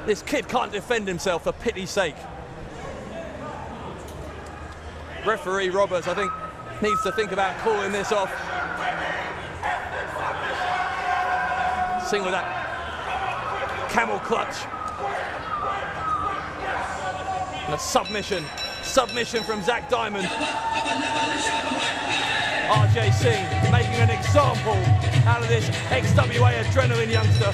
This kid can't defend himself, for pity's sake. Referee Roberts, I think, needs to think about calling this off. Singh with that camel clutch. And a submission from Zack Diamond. RJ Singh making an example out of this XWA adrenaline youngster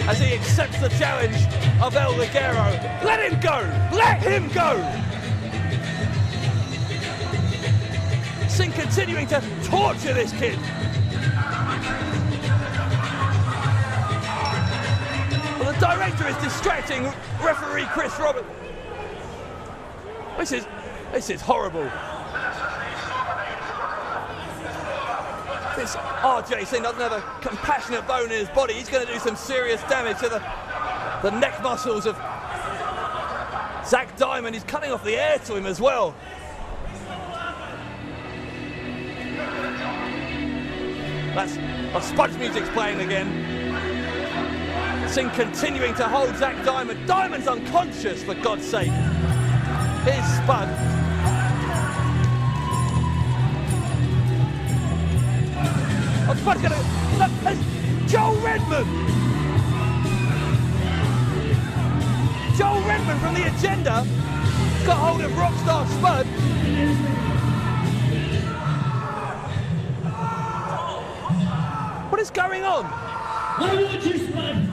as he accepts the challenge of El Ligero. Let him go! Let him go! Singh continuing to torture this kid. Well, the director is distracting referee Chris Roberts. This is horrible. This RJ Singh doesn't have a compassionate bone in his body. He's going to do some serious damage to the neck muscles of Zack Diamond. He's cutting off the air to him as well. That's Spud's music's playing again. Singh continuing to hold Zack Diamond. Diamond's unconscious, for God's sake. Here's Spud. Oh, Spud's gonna... Look, there's Joel Redman! Joel Redman from the agenda got hold of Rockstar Spud. What is going on? I warned you, Spud.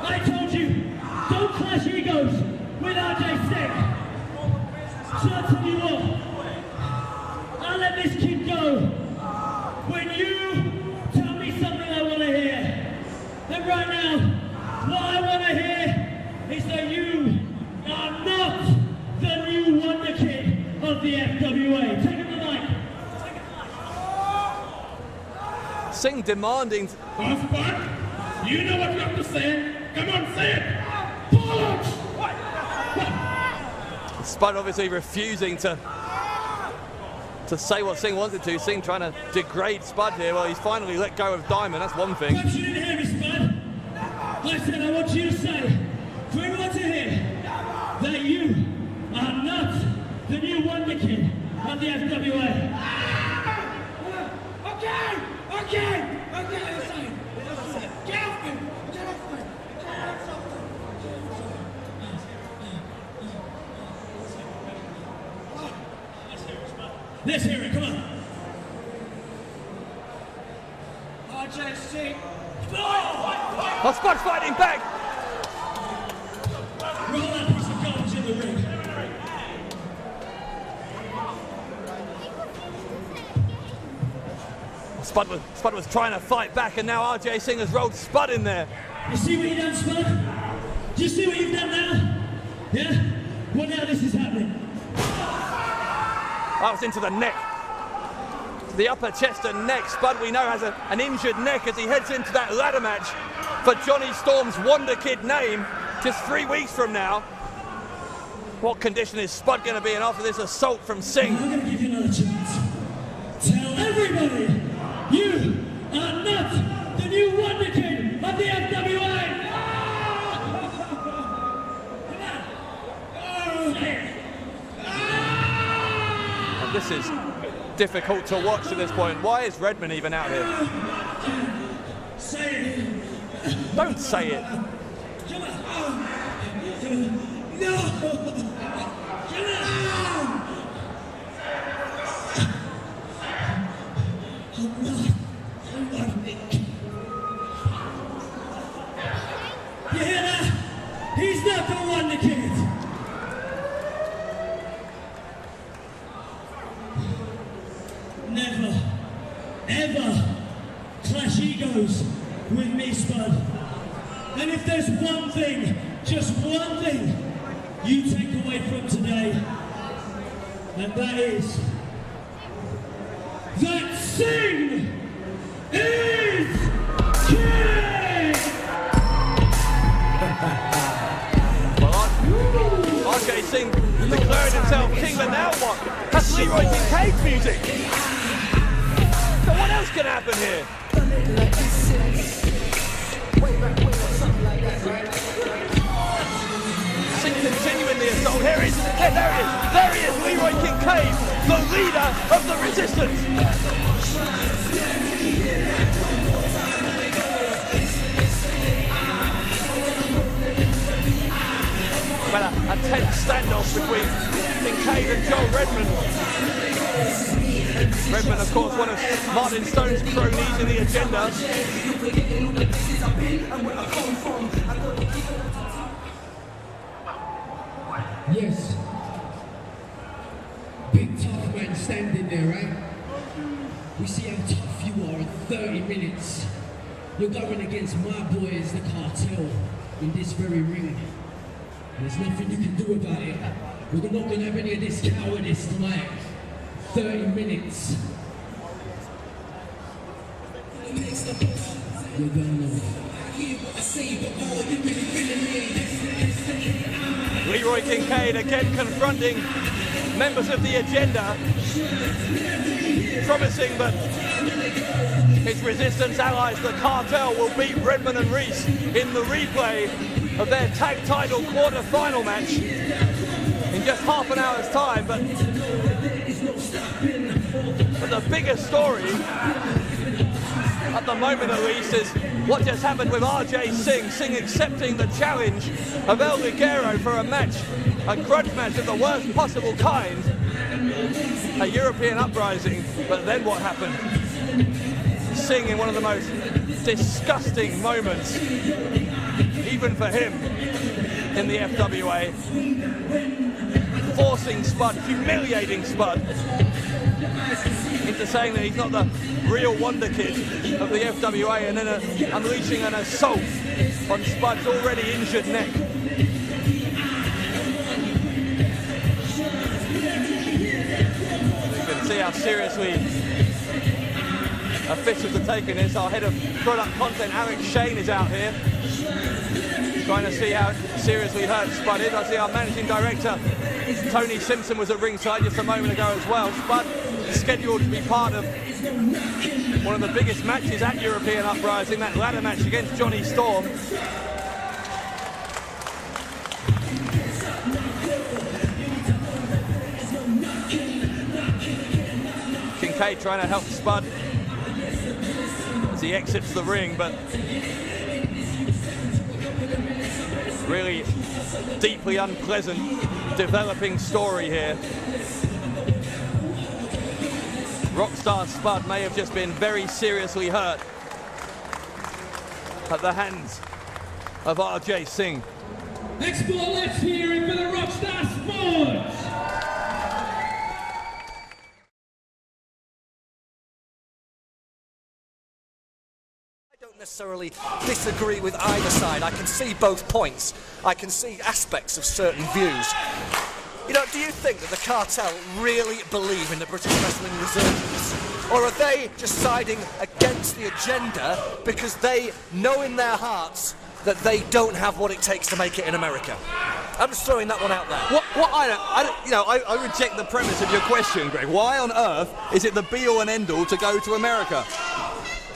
I told you, don't clash egos with RJ Singh. So I'll tell you what, I'll let this kid go when you tell me something I want to hear. And right now, what I want to hear is that you are not the new wonder kid of the FWA. Take him the mic. Singh demanding. Spud, you know what you have to say. Come on, say it. Bollocks! Spud obviously refusing to say what Singh wanted to. Singh trying to degrade Spud here. Well, he's finally let go of Diamond. That's one thing. Perhaps you didn't hear me, Spud. I said I want you to say, for everyone to hear, that you are not the new wonder kid of the FWA. Okay. Get off me. Let's hear it, come on. RJ Singh. Oh, Spud's fighting back. Roll that piece of garbage in the ring. Spud was trying to fight back, and now RJ Singh has rolled Spud in there. You see what you've done, Spud? Do you see what you've done now? Yeah? Well, now this is happening. That was into the neck. The upper chest and neck. Spud, we know, has an injured neck as he heads into that ladder match for Johnny Storm's Wonder Kid name just 3 weeks from now. What condition is Spud going to be in after this assault from Singh? I'm going to give you another chance. Tell everybody you are not the new Wonder Kid of the FWA. And this is difficult to watch at this point. Why is Redman even out here? Say it. Don't say it. Come on. No. Come on. I'm not the Wonder Kid. You hear that? He's not the Wonder Kid. Never, ever clash egos with me, Spud. And if there's one thing, just one thing, you take away from today, and that is that Singh is king! Well, RJ Singh declaring himself king, but now what? That's Leroy Kincaid's music. So what else can happen here? Singh continuing the assault. There he is, Leroy Kincaid, the leader of the resistance. Well, a tense standoff between Kincaid and Joel Redman. Redman, of course, one of Martin Stone's cronies in the agenda. Yes. Big tough man standing there, right? We see how tough you are in 30 minutes. You're going against my boys, the Kartel, in this very ring. There's nothing you can do about it. We're not going to have any of this cowardice tonight. 30 minutes. You're gonna Leroy Kincaid again confronting members of the agenda, promising that his resistance allies, the Kartel, will beat Redman and Rees in the replay of their tag title quarter-final match in just half an hour's time. But the bigger story at the moment at least, is what just happened with RJ Singh. Singh accepting the challenge of El Ligero for a match, a grudge match of the worst possible kind. A European uprising, but then what happened? Singh in one of the most disgusting moments, even for him, in the FWA. Forcing Spud, humiliating Spud, into saying that he's not the real wonder kid of the FWA, and then unleashing an assault on Spud's already injured neck. You can see how seriously officials are taking this. Our head of product content, Alex Shane, is out here trying to see how seriously hurt Spud is. I see our managing director, Tony Simpson, was at ringside just a moment ago as well. Spud scheduled to be part of one of the biggest matches at European Uprising, that ladder match against Johnny Storm. Kincaid trying to help Spud as he exits the ring, but really deeply unpleasant developing story here. Rockstar Spud may have just been very seriously hurt at the hands of RJ Singh. Expo, let's hear it for the Rockstar Spud! I don't necessarily disagree with either side. I can see both points. I can see aspects of certain views. You know, do you think that the Kartel really believe in the British wrestling resurgence? Or are they just siding against the agenda because they know in their hearts that they don't have what it takes to make it in America? I'm just throwing that one out there. I reject the premise of your question, Greg. Why on earth is it the be-all and end-all to go to America?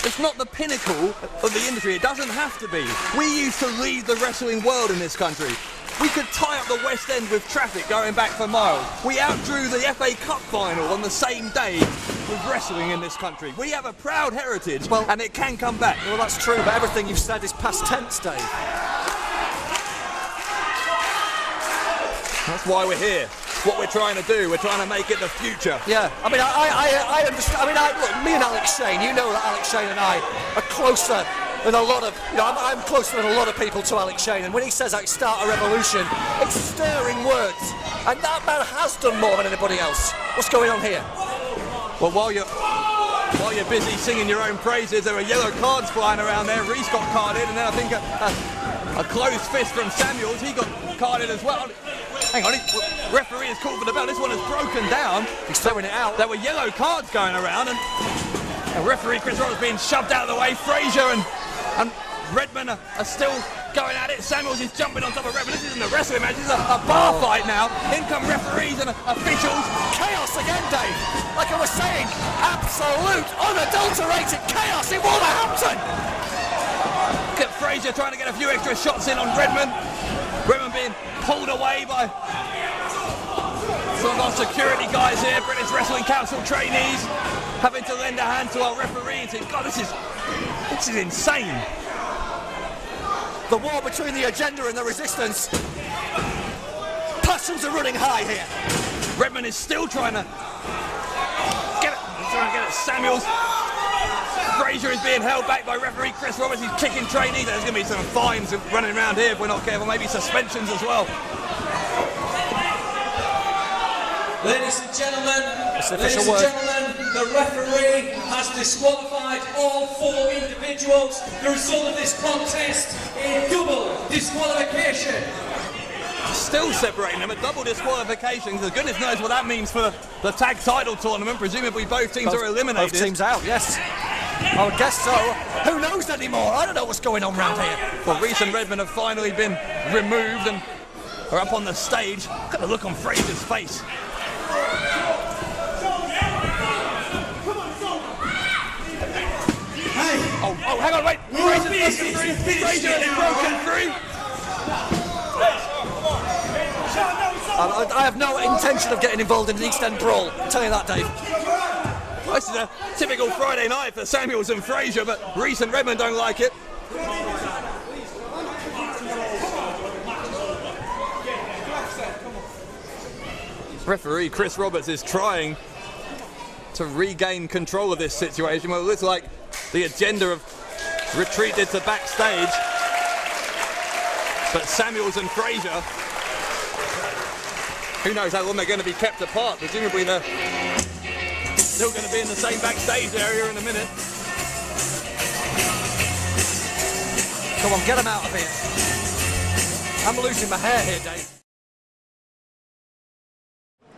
It's not the pinnacle of the industry. It doesn't have to be. We used to lead the wrestling world in this country. We could tie up the West End with traffic going back for miles. We outdrew the FA Cup final on the same day with wrestling in this country. We have a proud heritage, and it can come back. Well, that's true, but everything you've said is past tense, Dave. That's why we're here. It's what we're trying to do. We're trying to make it the future. Yeah, I mean, I understand. I mean, look, me and Alex Shane, you know that Alex Shane and I are closer than a lot of, I'm closer than a lot of people to Alex Shane, and when he says I start a revolution, it's stirring words, and that man has done more than anybody else. What's going on here? Well, while you're busy singing your own praises, there were yellow cards flying around there. Rees got carded, and then I think a closed fist from Samuels, he got carded as well. Hang on, referee has called for the bell. This one has broken down. He's throwing it out. There were yellow cards going around, and referee Chris Roberts being shoved out of the way. Frazier and Redman are still going at it. Samuels is jumping on top of Redman. This isn't a wrestling match, this is a bar fight now. In come referees and officials. Chaos again, Dave. Like I was saying, absolute, unadulterated chaos in Wolverhampton. Look at Frazier trying to get a few extra shots in on Redman. Redman being pulled away by some of our security guys here, British Wrestling Council trainees, having to lend a hand to our referees. God, this is insane. The war between the agenda and the resistance. Passions are running high here. Redman is still trying to get it. Samuels. Frazier is being held back by referee Chris Roberts. He's kicking trainees. There's going to be some fines running around here if we're not careful. Maybe suspensions as well. Ladies and gentlemen, the referee has disqualified all 4 individuals. The result of this contest is double disqualification. Still separating them, a double disqualification. The goodness knows what that means for the tag title tournament. Presumably both teams are eliminated. Both teams out, yes. I would guess so. Who knows anymore? I don't know what's going on round here. Well, Rees and Redman have finally been removed and are up on the stage. Look at the look on Frazier's face. Oh, hang on, wait. Frazier has broken free. I have no intention of getting involved in an East End brawl. I'll tell you that, Dave. This is a typical Friday night for Samuels and Frazier, but Rees and Redman don't like it. Referee Chris Roberts is trying to regain control of this situation. Well, it looks like the agenda have retreated to backstage, but Samuels and Frazier, who knows how long they're going to be kept apart. Presumably they're still going to be in the same backstage area in a minute. Come on, get them out of here. I'm losing my hair here, Dave.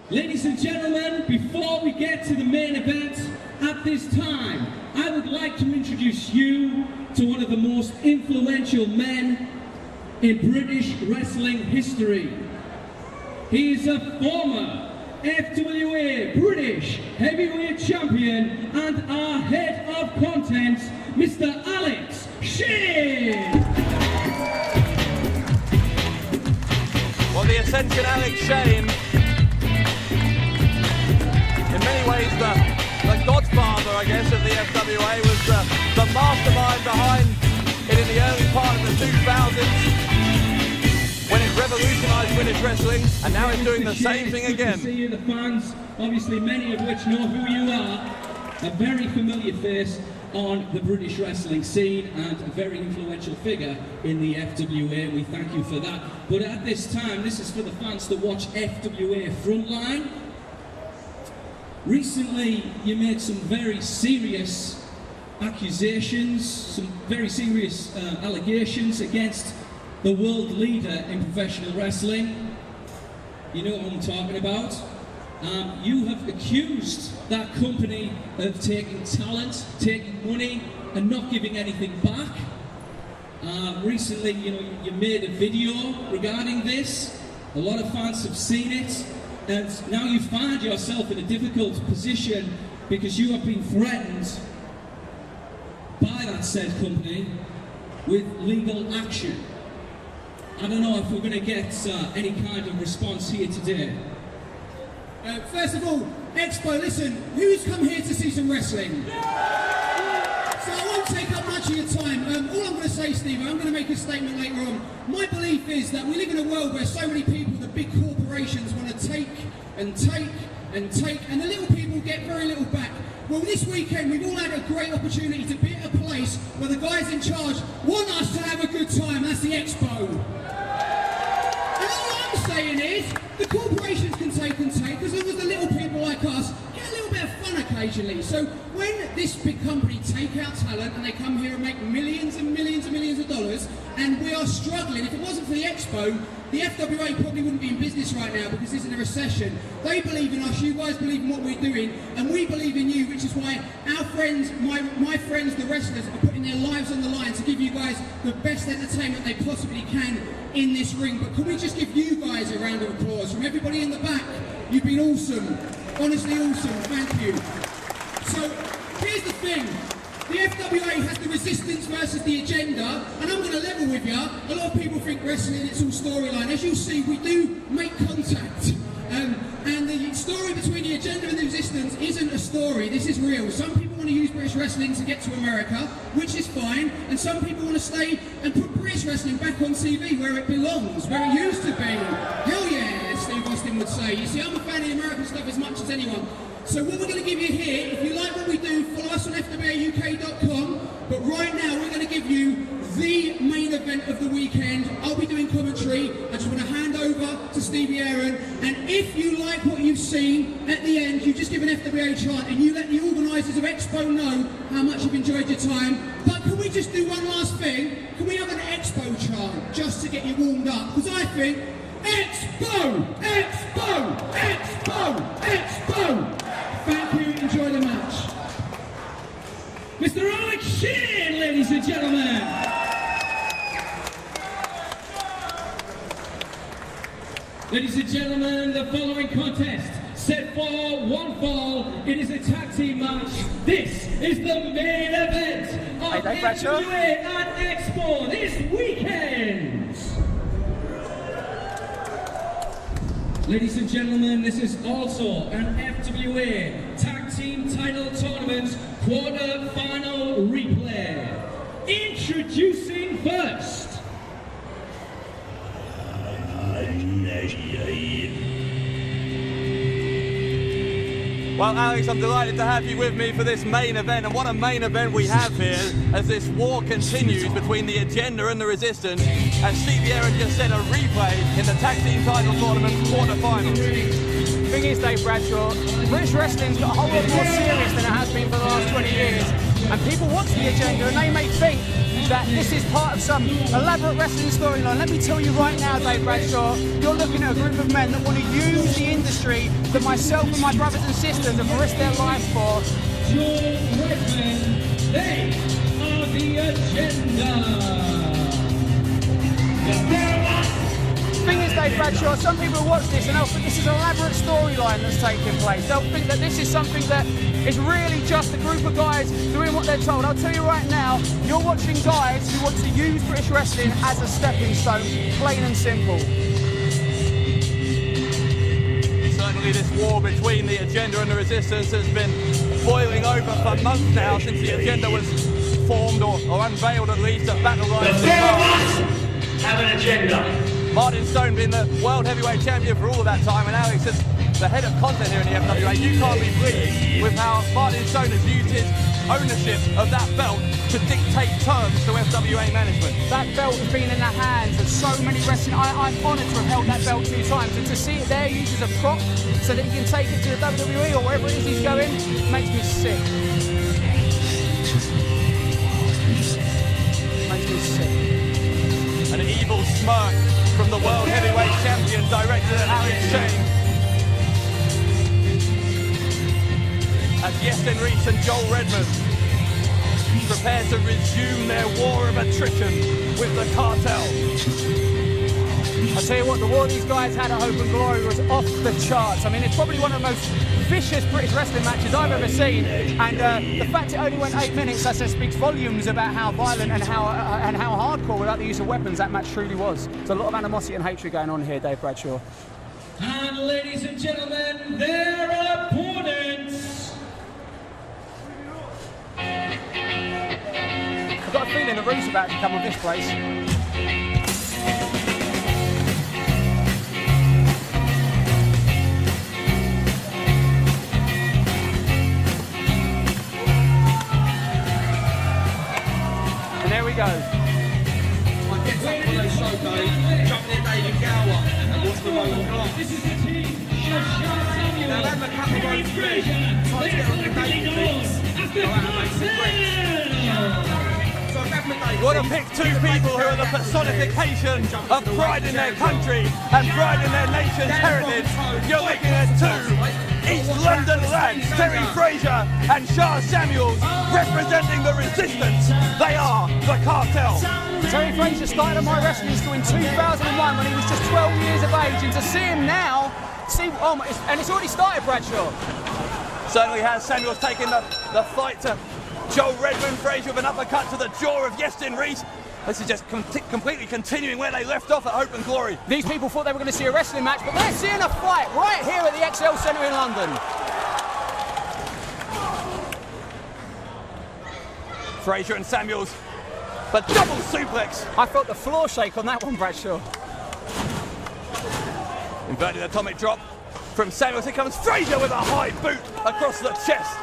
Ladies and gentlemen, before we get to the main event, at this time, I would like to introduce you to one of the most influential men in British wrestling history. He is a former FWA British Heavyweight Champion and our head of content, Mr. Alex Shane. Well, the Ascension Alex Shane, in many ways the godfather, I guess, of the FWA, was the mastermind behind it in the early part of the 2000s when it revolutionised British wrestling, and now it's doing the same thing again. Good to see you, the fans, obviously many of which know who you are, a very familiar face on the British wrestling scene and a very influential figure in the FWA. We thank you for that. But at this time, this is for the fans to watch FWA Frontline. Recently, you made some very serious accusations, some very serious allegations against the world leader in professional wrestling. You know what I'm talking about. You have accused that company of taking talent, taking money, and not giving anything back. Recently, you made a video regarding this. A lot of fans have seen it. And now you find yourself in a difficult position because you have been threatened by that said company with legal action. I don't know if we're going to get any kind of response here today. First of all, Expo, listen, who's come here to see some wrestling? So I won't take up much of your time. All I'm going to say, Steve, I'm going to make a statement later on. My belief is that we live in a world where so many people, the big corporations, want to take, and the little people get very little back. Well, this weekend we've all had a great opportunity to be at a place where the guys in charge want us to have a good time. That's the Expo. And all I'm saying is, the corporations can take, as long as the little people like us get a little bit of fun occasionally. So when this big company take our talent and they come here and make millions and millions and millions of dollars, and we are struggling, if it wasn't for the Expo, the FWA probably wouldn't be in business right now because this is a recession. They believe in us, you guys believe in what we're doing, and we believe in you, which is why our friends, my friends, the wrestlers, are putting their lives on the line to give you guys the best entertainment they possibly can in this ring. But can we just give you guys a round of applause from everybody in the back? You've been awesome, honestly awesome, thank you. So, here's the thing. The FWA has the resistance versus the agenda, and I'm going to level with you. A lot of people think wrestling, it's all storyline. As you'll see, we do make contact. And the story between the agenda and the resistance isn't a story, this is real. Some people want to use British wrestling to get to America, which is fine, and some people want to stay and put British wrestling back on TV where it belongs, where it used to be. Hell yeah, as Steve Austin would say. You see, I'm a fan of the American stuff as much as anyone. So what we're going to give you here, if you like what we do, follow us on FWAUK.com, but right now we're going to give you the main event of the weekend. I'll be doing commentary. I just want to hand over to Stevie Aaron, and if you like what you've seen, at the end you just give an FWA chant and you let the organisers of Expo know how much you've enjoyed your time. But can we just do one last thing? Can we have an Expo chant just to get you warmed up? Because I think Expo! Expo! Expo! Expo! Thank you, enjoy the match. Mr. Alex Shane, ladies and gentlemen. Ladies and gentlemen, the following contest, set for one fall, it is a tag team match. This is the main event of FWA at Expo this weekend. Ladies and gentlemen, this is also an FWA Tag Team Title Tournament quarter-final replay. Introducing first. Well, Alex, I'm delighted to have you with me for this main event, and what a main event we have here as this war continues between the Agenda and the Resistance. As Steve Aaron just said, a replay in the Tag Team Title Tournament quarter-finals. The thing is, Dave Bradshaw, British wrestling's got a whole lot more serious than it has been for the last 20 years. And people watch the Agenda and they may think that this is part of some elaborate wrestling storyline. Let me tell you right now, Dave Bradshaw, you're looking at a group of men that want to use the industry that myself and my brothers and sisters have risked their lives for. Redman, they are the Agenda. The thing is, Dave Bradshaw, some people watch this and they'll think this is an elaborate storyline that's taking place. They'll think that this is something that is really just a group of guys doing what they're told. I'll tell you right now, you're watching guys who want to use British wrestling as a stepping stone, plain and simple. Certainly this war between the Agenda and the Resistance has been boiling over for months now since the Agenda was formed or unveiled at least at Battle Royale. The four of us have an agenda. Martin Stone being the World Heavyweight Champion for all of that time, and Alex is the head of content here in the FWA. You can't be pleased with how Martin Stone has used his ownership of that belt to dictate terms to FWA management. That belt has been in the hands of so many wrestling. I'm honoured to have held that belt 2 times, and to see it there used as a prop so that he can take it to the WWE or wherever it is he's going makes me sick. Makes me sick. An evil smirk from the World Heavyweight Champion directed at Alex Shane. As Iestyn, Rees and Joel Redman prepare to resume their war of attrition with the Kartel. I'll tell you what, the war these guys had at Hope and Glory was off the charts. I mean, it's probably one of the most vicious British wrestling matches I've ever seen, and the fact it only went 8 minutes, that speaks volumes about how violent and how hardcore, without the use of weapons, that match truly was. There's a lot of animosity and hatred going on here, Dave Bradshaw. And ladies and gentlemen, their opponents. I've got a feeling the Rees about to come on this place. And there we go. This is the team of Sean Samuel, Terry Fraser, they're collectively known as the Kartel. Want to pick 2 people who are the personification of pride in their country and pride in their nation's heritage. You're looking at 2 East London lads, Terry Fraser and Sean Samuels, representing the Resistance. They are the Kartel. Terry Fraser started on my wrestling school in 2001 when he was just 12 years of age, and to see him now, and it's already started, Bradshaw. Certainly has. Samuels taking the fight to Joel Redman. Fraser with an uppercut to the jaw of Iestyn Rees. This is just completely continuing where they left off at Hope and Glory. These people thought they were going to see a wrestling match, but they're seeing a fight right here at the XL Centre in London. Fraser and Samuels, the double suplex. I felt the floor shake on that one, Bradshaw. Inverted atomic drop from Samuels. Here comes Fraser with a high boot across the chest.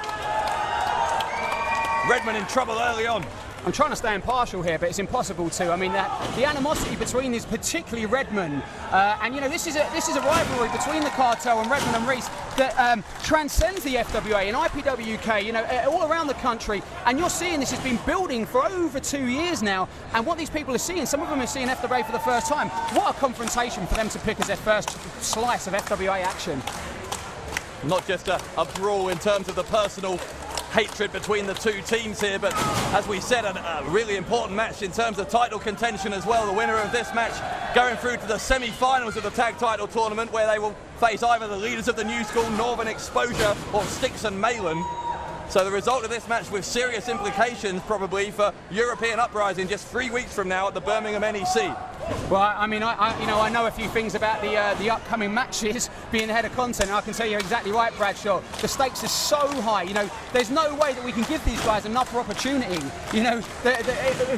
Redman in trouble early on. I'm trying to stay impartial here, but it's impossible to. I mean, the animosity between these, particularly Redman, and you know, this is a rivalry between the Kartel and Redman and Rees that transcends the FWA and IPW UK, you know, all around the country. And you're seeing this has been building for over 2 years now. And what these people are seeing, some of them are seeing FWA for the first time. What a confrontation for them to pick as their first slice of FWA action. Not just a brawl in terms of the personal hatred between the 2 teams here, but as we said, a really important match in terms of title contention as well. The winner of this match going through to the semi-finals of the tag title tournament, where they will face either the leaders of the new school, Northern Exposure, or Styx and Malin. So the result of this match with serious implications probably for European Uprising just 3 weeks from now at the Birmingham NEC. Well, I mean, I know a few things about the upcoming matches being the head of content, and I can tell you exactly right, Bradshaw. The stakes are so high. You know, there's no way that we can give these guys another opportunity. You know,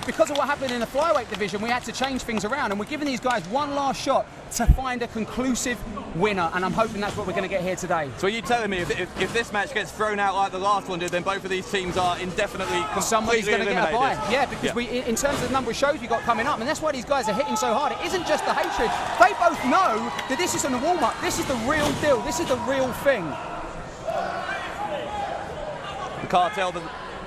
because of what happened in the flyweight division, we had to change things around, and we're giving these guys one last shot to find a conclusive winner, and I'm hoping that's what we're going to get here today. So are you telling me if this match gets thrown out like the last one did, then both of these teams are indefinitely somebody's going to get a bye? Yeah, because yeah. we, in terms of the number of shows we got coming up, and that's why these guys are hitting so hard. It isn't just the hatred. They both know that this isn't a warm-up. This is the real deal. This is the real thing. The Kartel, the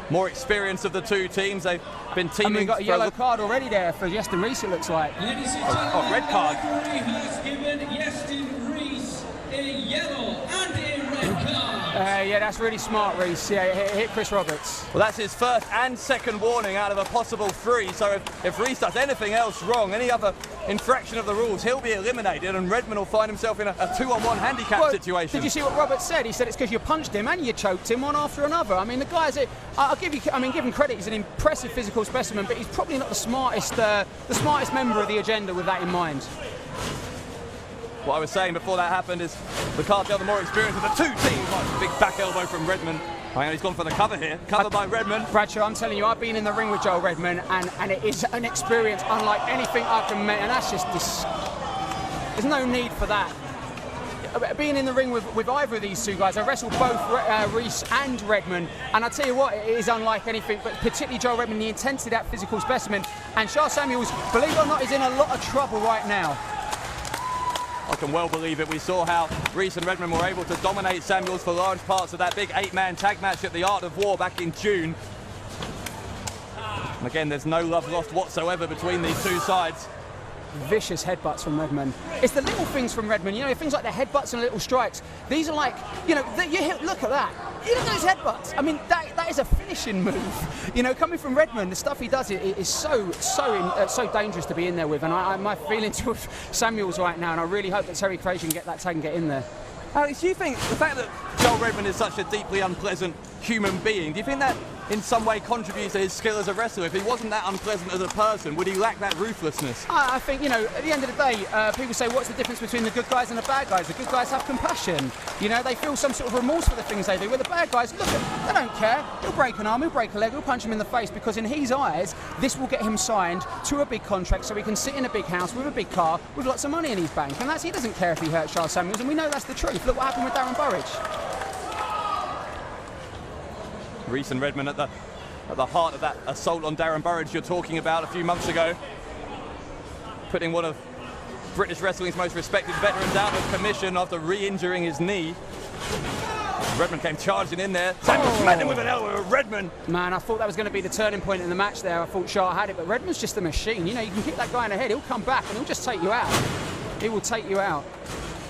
more experience of the two teams. They've been teaming. And we've got a yellow card already there for Iestyn Rees, it looks like. Ladies and gentlemen, red card. the referee has given Iestyn Rees a yellow and a red card. Yeah, that's really smart, Rees. Yeah, hit Chris Roberts. Well, that's his first and second warning out of a possible 3. So if Rees does anything else wrong, any other infraction of the rules, he'll be eliminated, and Redman will find himself in a 2-on-1 handicap situation. Did you see what Roberts said? He said it's because you punched him and you choked him one after another. I mean, the guy's give him credit. He's an impressive physical specimen, but he's probably not the smartest member of the agenda with that in mind. What I was saying before that happened is the Kartel, the more experienced of the two teams. Big back elbow from Redman. Hang on, he's gone for the cover here. Cover by Redman. Bradshaw, I'm telling you, I've been in the ring with Joel Redman, and it is an experience unlike anything I can make, and that's just there's no need for that. Being in the ring with either of these two guys, I wrestled both Rees and Redman, and I tell you what, it is unlike anything, but particularly Joel Redman, the intensity of that physical specimen. And Charles Samuels, believe it or not, is in a lot of trouble right now. I can well believe it. We saw how Rees and Redman were able to dominate Samuels for large parts of that big 8-man tag match at the Art of War back in June. And again, there's no love lost whatsoever between these two sides. Vicious headbutts from Redman. It's the little things from Redman, you know, things like the headbutts and little strikes. These are like, you know, look at that. You look at those headbutts. I mean, that is a finishing move. You know, coming from Redman, the stuff he does is so dangerous to be in there with. And my feelings with Samuels right now, and I really hope that Terry Frazier can get that tag and get in there. Alex, do you think the fact that Joel Redman is such a deeply unpleasant human being, do you think that in some way contributes to his skill as a wrestler? If he wasn't that unpleasant as a person, would he lack that ruthlessness? I think, you know, at the end of the day, people say, what's the difference between the good guys and the bad guys? The good guys have compassion. You know, they feel some sort of remorse for the things they do. Where the bad guys, look, they don't care. He'll break an arm, he'll break a leg, he'll punch him in the face, because in his eyes, this will get him signed to a big contract so he can sit in a big house with a big car with lots of money in his bank. And he doesn't care if he hurts Charles Samuels, and we know that's the truth. Look what happened with Darren Burridge. Rees and Redman at the heart of that assault on Darren Burridge you're talking about a few months ago, putting one of British wrestling's most respected veterans out of commission after re-injuring his knee. Redman came charging in there. Samuel smacked him with an elbow of Redman. Man, I thought that was going to be the turning point in the match there. I thought Shah had it, but Redman's just a machine. You know, you can kick that guy in the head, he'll come back and he'll just take you out. He will take you out.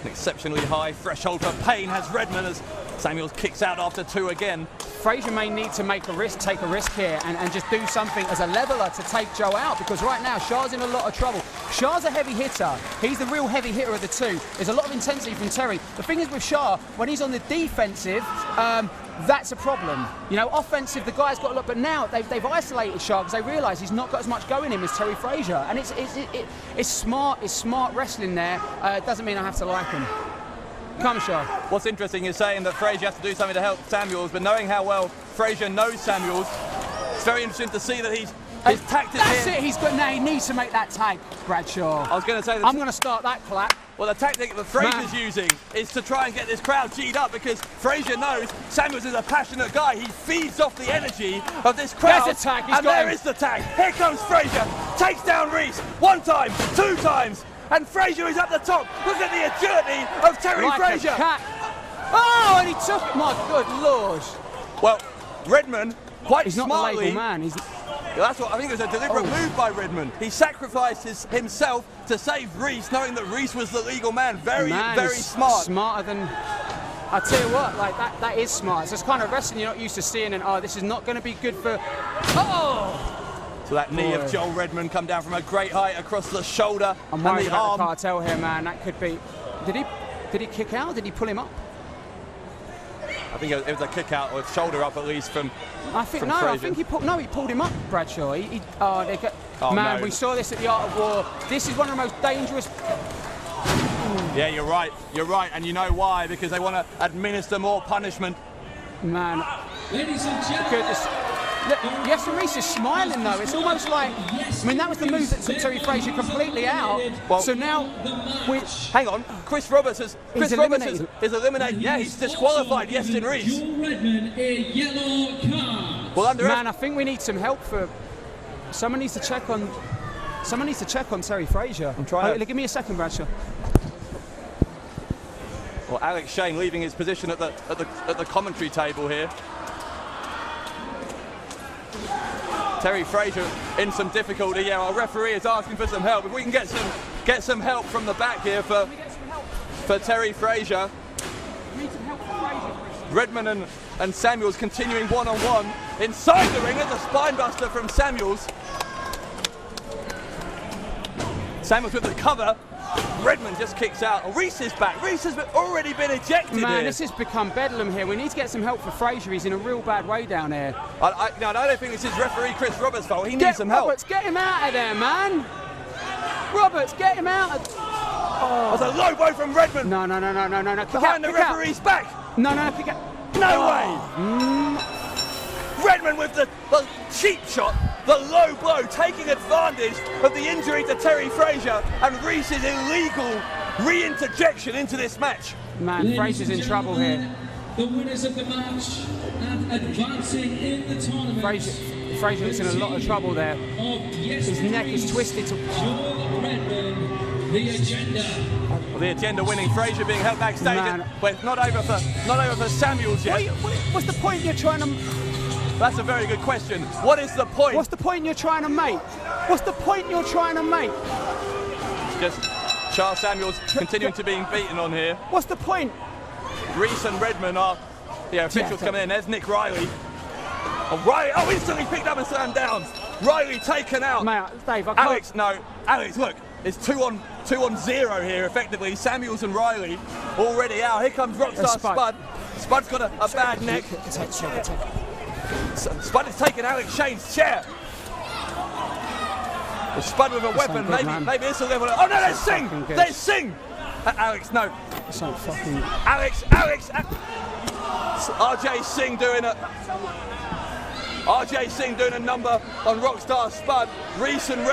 An exceptionally high threshold for pain has Redman as Samuels kicks out after 2 again. Frazier may need to take a risk here and just do something as a leveler to take Joe out, because right now Shah's in a lot of trouble. Shah's a heavy hitter. He's the real heavy hitter of the two. There's a lot of intensity from Terry. The thing is with Shah, when he's on the defensive, that's a problem. You know, offensive, the guy's got a lot, but now they've isolated Shah because they realise he's not got as much going in him as Terry Frazier. And it's smart wrestling there. It doesn't mean I have to like him. Come, Shah. What's interesting is saying that Frazier has to do something to help Samuels, but knowing how well Frazier knows Samuels, it's very interesting to see that his tactics. That's it. He needs to make that tag, Bradshaw. I was going to say. I'm going to start that clap. Well, the tactic that Frazier's using is to try and get this crowd G'd up, because Frazier knows Samuels is a passionate guy. He feeds off the energy of this crowd. There's a tag. And there is the tag. Here comes Frazier. Takes down Rees. 1 time, 2 times. And Frazier is up the top. Look at the agility of Terry Frazier. Oh, and he took it. My good Lord. Well, Redman, he's smartly. Not the label man. That's what I think. It was a deliberate move by Redman. He sacrificed himself to save Rees, knowing that Rees was the legal man. Very smart. Smarter than. I tell you what, like that is smart. It's this kind of wrestling you're not used to seeing, and this is not going to be good for. Oh. So that knee of Joel Redman come down from a great height across the shoulder. I'm worried about the Kartel here, man. That could be. Did he kick out? Did he pull him up? I think it was a kick out or shoulder up at least from. I think from Frazier. I think he pulled him up, Bradshaw. Oh, man, no. we saw this at the Art of War. This is one of the most dangerous. Yeah, you're right, and you know why? Because they want to administer more punishment. Man, Ladies and gentlemen. goodness. Look, Iestyn Rees is smiling though. It's almost like, I mean, that was the move that took Terry Frazier completely out. Well, so now, hang on, Chris Roberts is eliminated. Yeah, he's disqualified Iestyn Rees. Redman a yellow card. Well, man, I think we need some help for. Someone needs to check on Terry Frazier. I'm trying. Give me a second, Bradshaw. Well, Alex Shane leaving his position at the commentary table here. Terry Frazier in some difficulty. Yeah, our referee is asking for some help. If we can get some help from the back here for Terry Frazier. We need some help for Frazier. Redman and Samuels continuing one-on-one inside the ring. There's a spine buster from Samuels. Samuels with the cover. Redman just kicks out. Oh, Rees is back. Rees has already been ejected. Man, here. this has become bedlam here. We need to get some help for Frazier. He's in a real bad way down here. I don't think this is referee Chris Roberts' fault. He needs some help. Roberts, get him out of there, man. Roberts, get him out of. Oh. There's a low blow from Redman. No. Behind the referee's back. No, kick out. No way. Redman with the cheap shot, the low blow, taking advantage of the injury to Terry Frazier and Rees' illegal re-interjection into this match. Man, Frazier's in trouble here. The winners of the match and advancing in the tournament. Frazier is in a lot of trouble there. His neck is twisted to. Redman, the agenda. Well, the agenda winning, Frazier being held backstage. But not over for Samuels yet. What's the point you're trying to? That's a very good question. What is the point? What's the point you're trying to make? What's the point you're trying to make? Just Charles Samuels continuing to being beaten on here. What's the point? Rees and Redman are the officials coming in. There's Nick Riley. Oh, instantly picked up and slammed down. Riley taken out. Mate, Dave, I can't. Alex, look, it's 2-on-0 here effectively. Samuels and Riley already out. Here comes Rockstar Spud. Spud's got a bad neck. Spud is taking Alex Shane's chair. Well, Spud with a weapon. Maybe this will level it. Oh no, there's Singh. There's Singh. Alex, no. So fucking. Alex. RJ Singh doing a number on Rockstar Spud. Rees and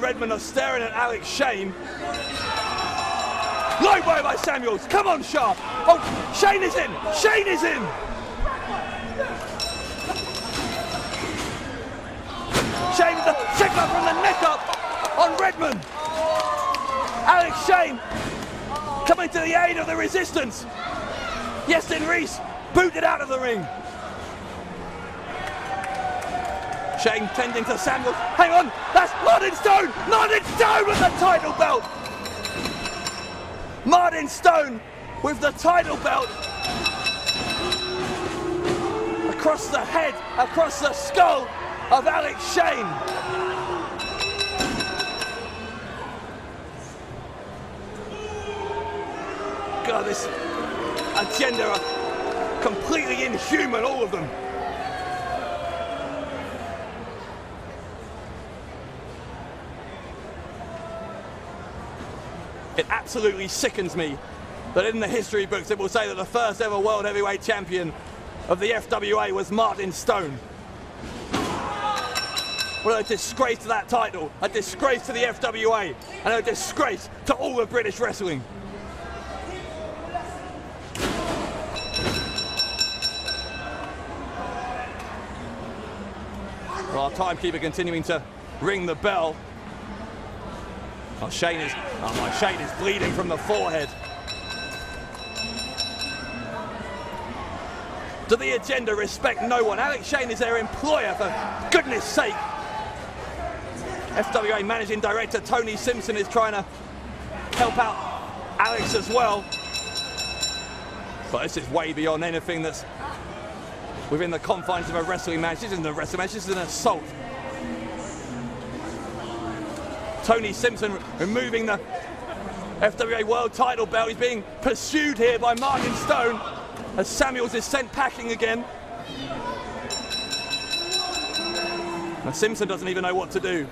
Redman are staring at Alex Shane. Low blow by Samuels. Come on, Sharp. Oh, Shane is in. Shane with the check up from the neck up on Redman. Alex Shane coming to the aid of the resistance. Iestyn Rees booted out of the ring. Shane tending to Samuels. Hang on, that's Martin Stone. Martin Stone with the title belt. Martin Stone with the title belt. Across the head, across the skull of Alex Shane. God, this agenda are completely inhuman, all of them. It absolutely sickens me that in the history books it will say that the first ever World Heavyweight Champion of the FWA was Martin Stone. What a disgrace to that title, a disgrace to the FWA, and a disgrace to all of British wrestling. Well, our timekeeper continuing to ring the bell. Oh, Shane is bleeding from the forehead. Do the agenda respect no one? Alex Shane is their employer, for goodness sake. FWA Managing Director Tony Simpson is trying to help out Alex as well. But this is way beyond anything that's within the confines of a wrestling match. This isn't a wrestling match, this is an assault. Tony Simpson removing the FWA World title belt. He's being pursued here by Martin Stone as Samuels is sent packing again. Now Simpson doesn't even know what to do.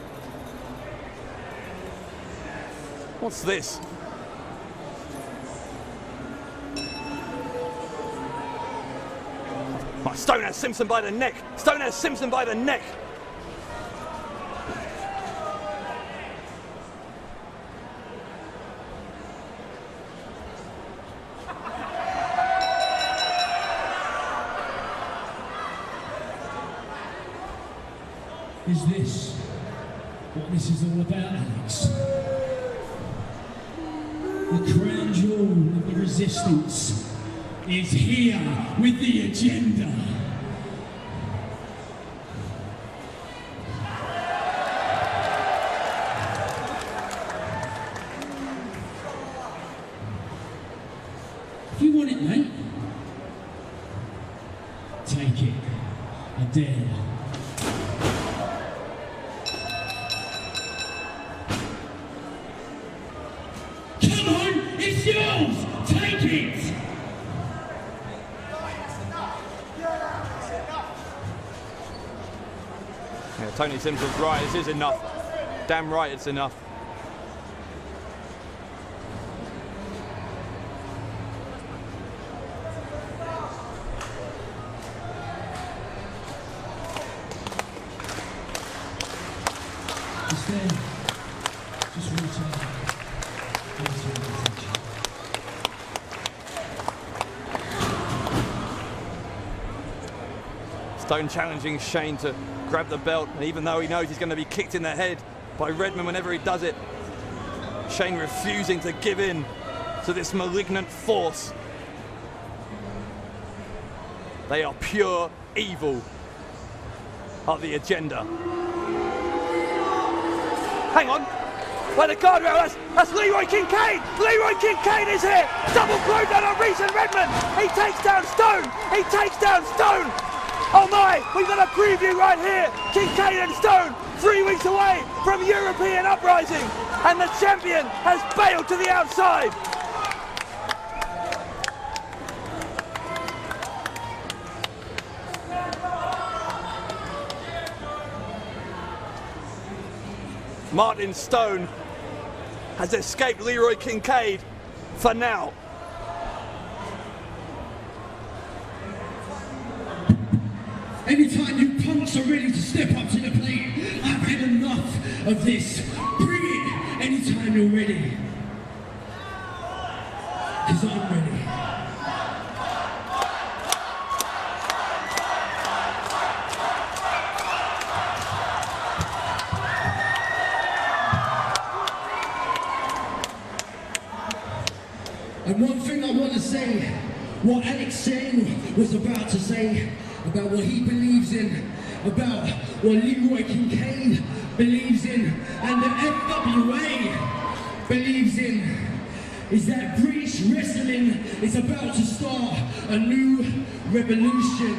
What's this? Oh, Stone has Simpson by the neck. Stone has Simpson by the neck. Is this what this is all about, Alex? The crown jewel of the resistance is here with the agenda. If you want it, mate, take it. I dare. It's yours! Take it! Yeah, Tony Simpson's right, this is enough. Damn right it's enough. It's there. Just reach out. Stone challenging Shane to grab the belt, and even though he knows he's going to be kicked in the head by Redman whenever he does it, Shane refusing to give in to this malignant force. They are pure evil of the agenda. Hang on, by the guardrail, that's Leroy Kincaid! Leroy Kincaid is here! Double blow down on Rees and Redman! He takes down Stone! He takes down Stone! Oh my, we've got a preview right here. Kincaid and Stone, 3 weeks away from European Uprising. And the champion has bailed to the outside. Martin Stone has escaped Leroy Kincaid for now. Anytime you punks are ready to step up to the plate, I've had enough of this. Bring it anytime you're ready. Because I'm ready. And one thing I want to say, what Alex Singh was about to say, about what he believes in, about what Leroy Kincaid believes in, and the FWA believes in, is that British wrestling is about to start a new revolution.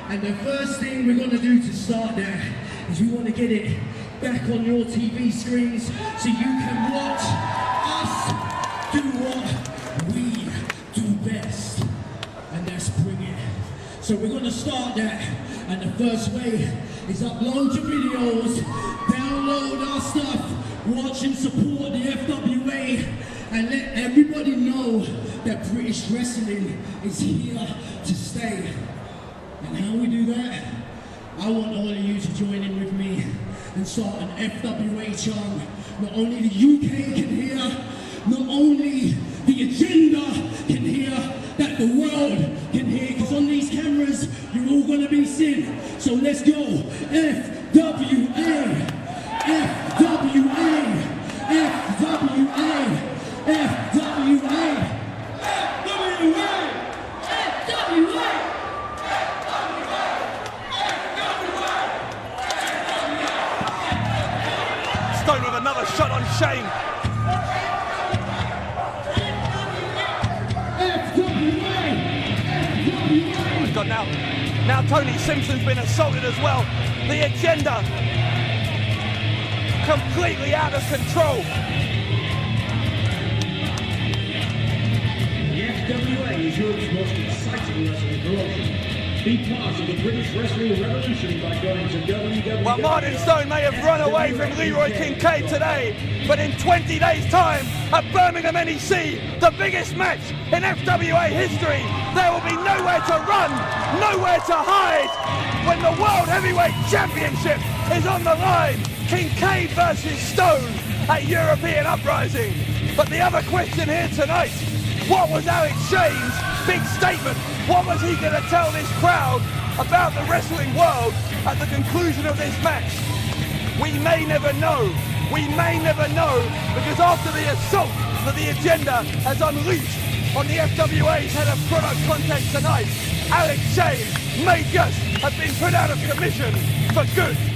And the first thing we're going to do to start that is we want to get it back on your TV screens so you can watch us do what we do best, and that's bring it. So we're going to start that, and the first way is upload your videos, download our stuff, watch and support the FWA, and let everybody know that British wrestling is here to stay. And how we do that? I want all of you to join in with me and start an FWA chant. Not only the UK can hear, not only the agenda can hear, that the world can hear, because on these cameras you're all going to be seen. So let's go. FWA, FWA, FWA, FWA, FWA, FWA. Stone with another shot on Shane. Oh my God, now Tony Simpson's been assaulted as well. The agenda completely out of control. FWA is Europe's most exciting wrestling promotion. Be part of the British wrestling revolution by going to www. Well, Martin Stone may have run away from Leroy Kincaid today, but in 20 days' time at Birmingham NEC, the biggest match in FWA history, there will be nowhere to run, nowhere to hide. When the World Heavyweight Championship is on the line, Kincaid versus Stone at European Uprising. But the other question here tonight, what was Alex Shane's big statement? What was he going to tell this crowd about the wrestling world at the conclusion of this match? We may never know. We may never know, because after the assault that the agenda has unleashed on the FWA's head of product contest tonight, Alex Shane may just have been put out of commission for good.